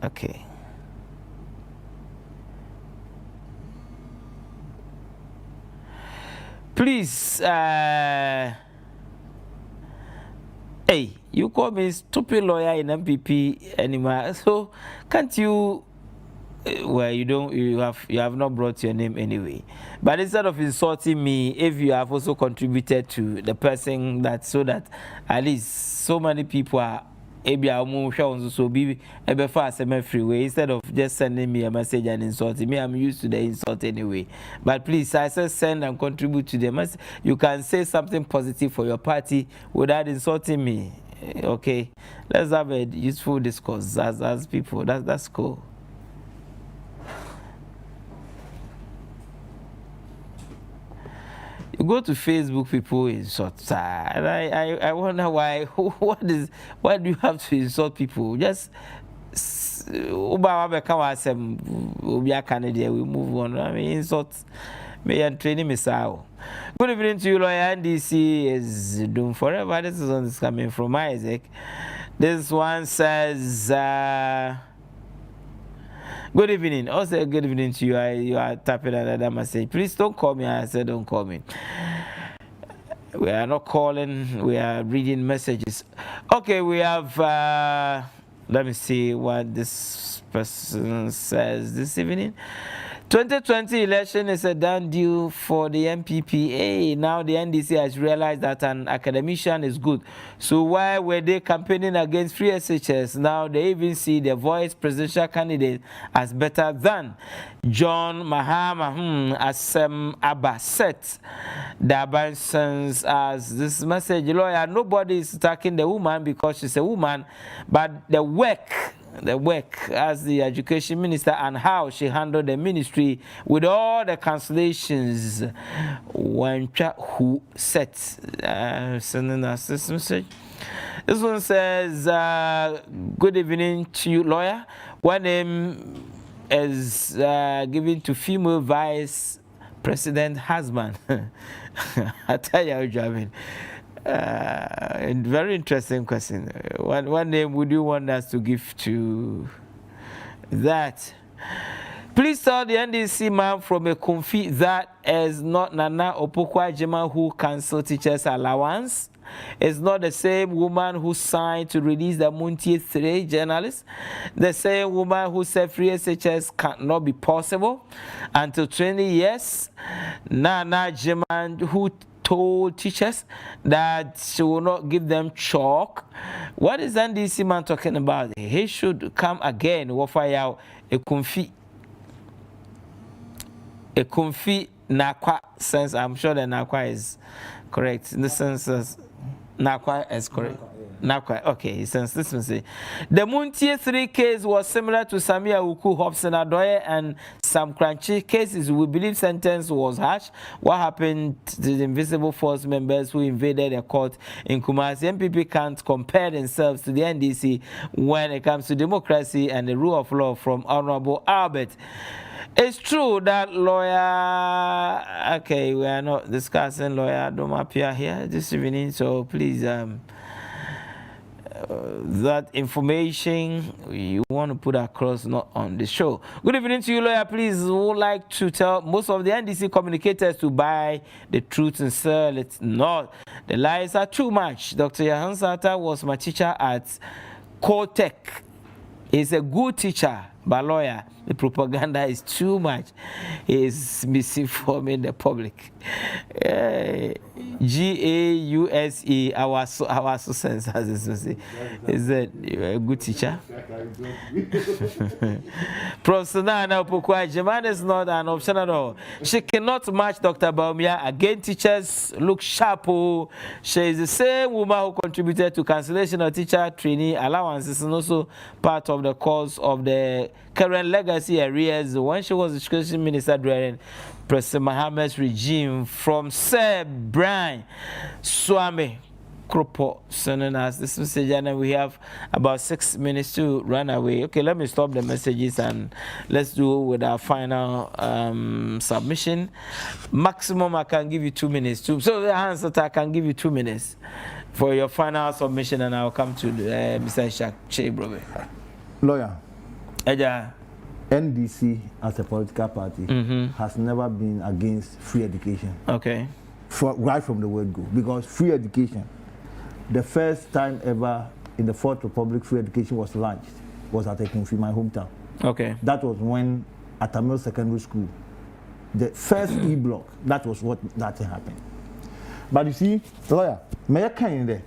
[SPEAKER 3] Okay. Please, hey, you call me stupid lawyer in MPP anymore. So can't you? Well, you have not brought your name anyway. But instead of insulting me, if you have also contributed to the person that, so that at least so many people are so be a fast freeway, instead of just sending me a message and insulting me, I'm used to the insult anyway. But please, I said send and contribute to the message. You can say something positive for your party without insulting me. Okay, let's have a useful discourse as people. That's cool. You go to Facebook, people insult. And I wonder why. Why do you have to insult people? Just we move on. I mean, insult. Me and training me sao. Good evening to you, lawyer. NDC is doomed forever. This is one that's coming from Isaac. This one says, good evening. Also, good evening to you. You are tapping another message. Please don't call me. I said don't call me. We are not calling. We are reading messages. Okay, we have, let me see what this person says this evening. 2020 election is a done deal for the MPPA. Now the NDC has realized that an academician is good. So why were they campaigning against free SHS? Now they even see the Voice presidential candidate as better than John Mahama Asem Abba set the Abansons as this message. Lawyer, nobody is attacking the woman because she's a woman, but the work as the education minister and how she handled the ministry with all the cancellations when who set sending us this message. This one says, good evening to you, lawyer. One name is given to female vice president husband. I tell you, Jamin. Very interesting question. What name would you want us to give to that? Please tell the NDC man from a comfy that is not Nana Opoku-Agyeman who cancelled teachers' allowance. It's not the same woman who signed to release the Muntie 3 journalists. The same woman who said free SHS cannot be possible until 20 years. Nana Agyeman who told teachers that she will not give them chalk. What is NDC man talking about? He should come again. Wofaya a comfy nakwa sense. I'm sure the nakwa is correct in the sense that nakwa is correct. Nakwa, okay, since this one say the Muntie 3 case was similar to Samia Uku, Hobson Adoye, and some Crunchy cases. We believe sentence was harsh. What happened to the invisible force members who invaded the court in Kumasi? MPP can't compare themselves to the NDC when it comes to democracy and the rule of law from Honorable Albert. It's true that lawyer, okay, we are not discussing lawyer, don't appear here this evening, so please, that information you want to put across, not on the show. Good evening to you, lawyer. Please, would like to tell most of the NDC communicators to buy the truth and sell it not. The lies are too much. Dr. Yahan Sata was my teacher at Cotec. He's a good teacher. But lawyer, the propaganda is too much. It's misinforming the public. GAUSE, our sense, as is a good teacher. Professor Nana Opokwa, German is not an option at all. She cannot match Dr. Baumia. Again, teachers look sharp. She is the same woman who contributed to cancellation of teacher trainee allowances and also part of the cause of the current legacy arrears when she was education minister during President Mohammed's regime from Sir Brian Swami Kropo sending us this message, and we have about 6 minutes to run away. Okay, let me stop the messages and let's do with our final submission. Maximum I can give you 2 minutes. So the answer I can give you 2 minutes for your final submission, and I'll come to Mr. Ishak Chebrobe.
[SPEAKER 4] Lawyer.
[SPEAKER 3] Eja.
[SPEAKER 4] NDC as a political party has never been against free education. Okay. Right from the word go. Because free education, the first time ever in the Fourth Republic free education was launched was at Ekunfi, my hometown. Okay. That was when at Tamil Secondary School, the first E-block, that was what that happened. But you see, lawyer, may I come in there?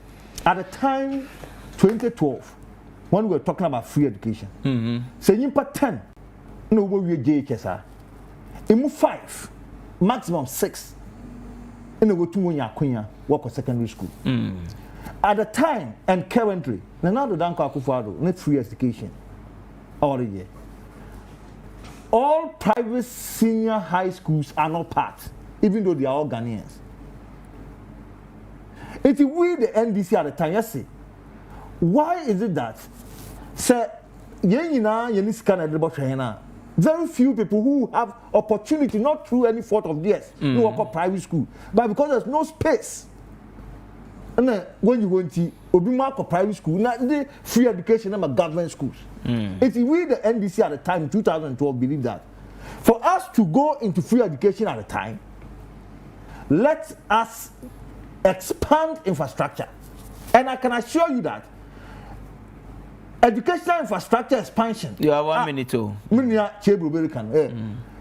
[SPEAKER 4] At the time, 2012, when we were talking about free education, say you put 10, no we JHS, in 5, maximum 6, in the go to Munya work on secondary school. At the time and currently, now the Danko Akufo-Addo, not free education all the year. All private senior high schools are not part, even though they are all Ghanaians. If we the NDC at the time, yes, see, why is it that, sir, very few people who have opportunity, not through any fault of theirs, who work at private school, but because there's no space. And then when you went to Obimark private school, now the free education and government schools. If we the NDC at the time in 2012 believe that, for us to go into free education at the time, let us expand infrastructure. And I can assure you that educational infrastructure expansion. You have 1 minute too.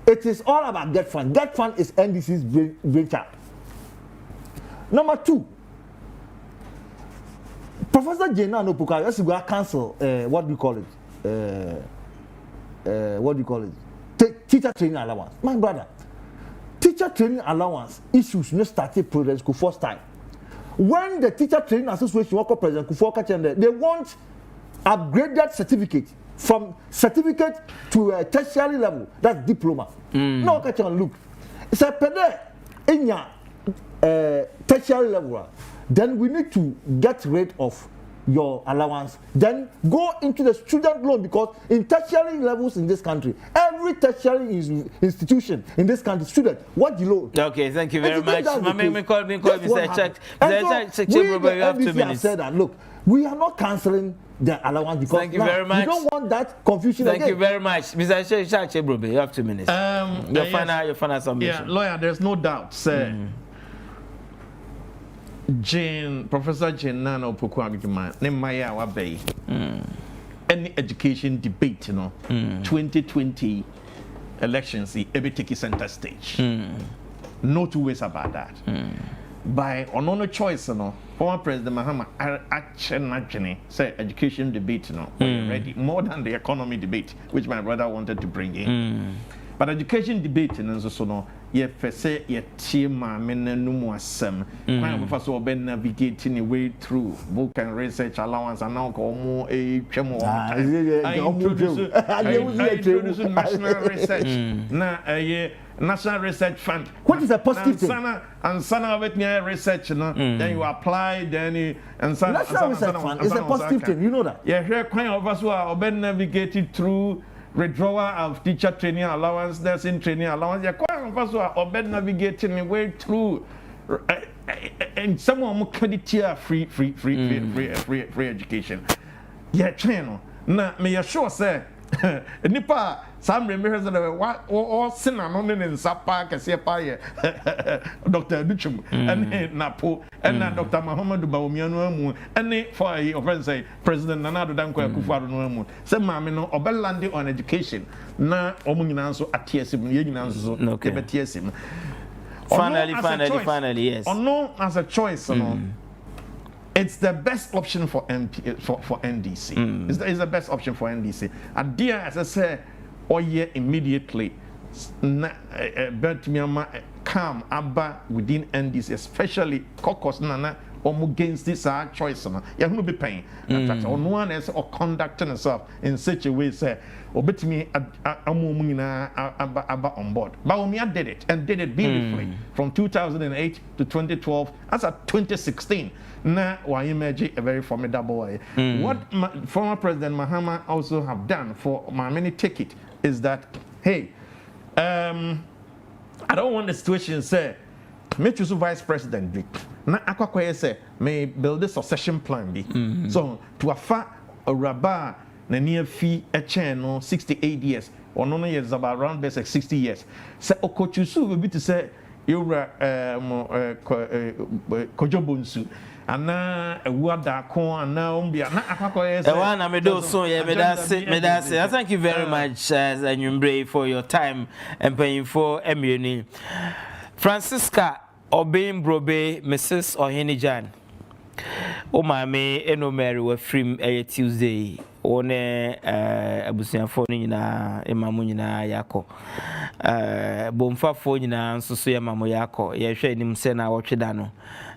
[SPEAKER 4] It is all about Get Fund. Get Fund is NDC's brainchild. Number 2, Professor Gyan Opokwa, yes, we are cancel. What do you call it? Teacher training allowance. My brother, teacher training allowance issues no started President Kufuor's time. When the teacher training association work President Kufuor, they want upgraded certificate from certificate to a tertiary level. That's diploma. No, look, it's a pede in your tertiary level. Then we need to get rid of your allowance. Then go into the student loan, because in tertiary levels in this country, every tertiary institution in this country, student, what the loan? Okay, thank you very much. Me call Mr. Check. You have 2 minutes. Said that, look, we are not cancelling the allowance because thank you very much. We don't want that confusion. Thank you very much, Mr. Chebrobe. You have 2 minutes. Your final submission.
[SPEAKER 5] Yeah, lawyer, there's no doubt, sir. Professor Gyan Opokwa, any education debate, 2020 elections, it take center stage. No two ways about that. By no choice, former President Mahama actually say education debate, ready more than the economy debate, which my brother wanted to bring in. But education debate and so ye say ye team no asem. Professor Ben navigating a way through book and research allowance and now call more a chemo. I introduce national research. National Research Fund.
[SPEAKER 4] What is a positive thing?
[SPEAKER 5] And sana with me research, then you apply, then and sana.
[SPEAKER 4] National Research Fund is a positive thing. You know that.
[SPEAKER 5] Yeah, here quite of us who are been navigated through withdrawal of teacher training allowance, nursing training allowance. Yeah, quite of us who are been navigating a way through, and someone more credit here free education. Yeah, channel. Now, may I sure say. nipa sam remember that or sinna no ne nsapa kese pa ye Dr. Duchum and Napo and Dr. Muhammad Bawumia amu and for a friend say President Nana Addo Dankwa Akufo-Addo no amu say maame no obelande on education na omu nyina nso atiesim ye nyina nso ye betiesim.
[SPEAKER 3] Finally, yes.
[SPEAKER 5] Or no as a choice, it's the best option for NDC. It's the best option for NDC. And dear, as I say, or yeah, immediately, but Myanmar come abba within NDC, especially caucus nana or against this choice. You have to be paying. Or no one else or conducting herself in such a way, say, or bet me abba on board. Bawumia did it and did it beautifully from 2008 to 2012 as at 2016. Now, why imagine a very formidable way. What former President Mahama also have done for my many ticket is that, hey, I don't want the situation say, me choose vice president be. Na akwakoye say may build a succession plan be. So to afa a rabba na near fee a chain no 68 years or no years about around basic 60 years. Say okochusu will be to say you kojobunsu. Ana ewuada kon ana ombia na akwakoye say
[SPEAKER 3] one na me do so yeah me that say I thank you very much as Anyumbre for your time and paying for Emioni Francisca Obin Brobe Mrs. Ohene Gyan o maame eno Mary we free Tuesday one abusuafo no nyina emamu nyina yakọ bomfafo nyina nso so emamu yakọ ye hwe nim se na wotweda no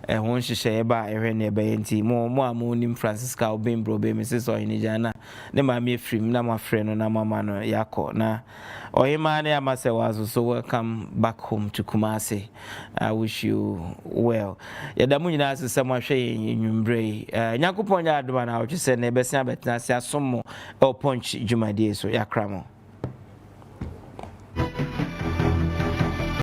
[SPEAKER 3] ho nhyehyɛ ba ehwe ne ba yenti mo amonim Francisca Obin Brobe Mrs. Ohene Gyan ne maame efrim na mafrɛ no na mama no yakọ na Ohima ne amase wazo so welcome back home to Kumasi. I wish you well. Yadamu nyina asesem ahwe Anyumbre Nyankopon ya adoma na wo twese na besia betena sia somo el punch jumadie so yakramo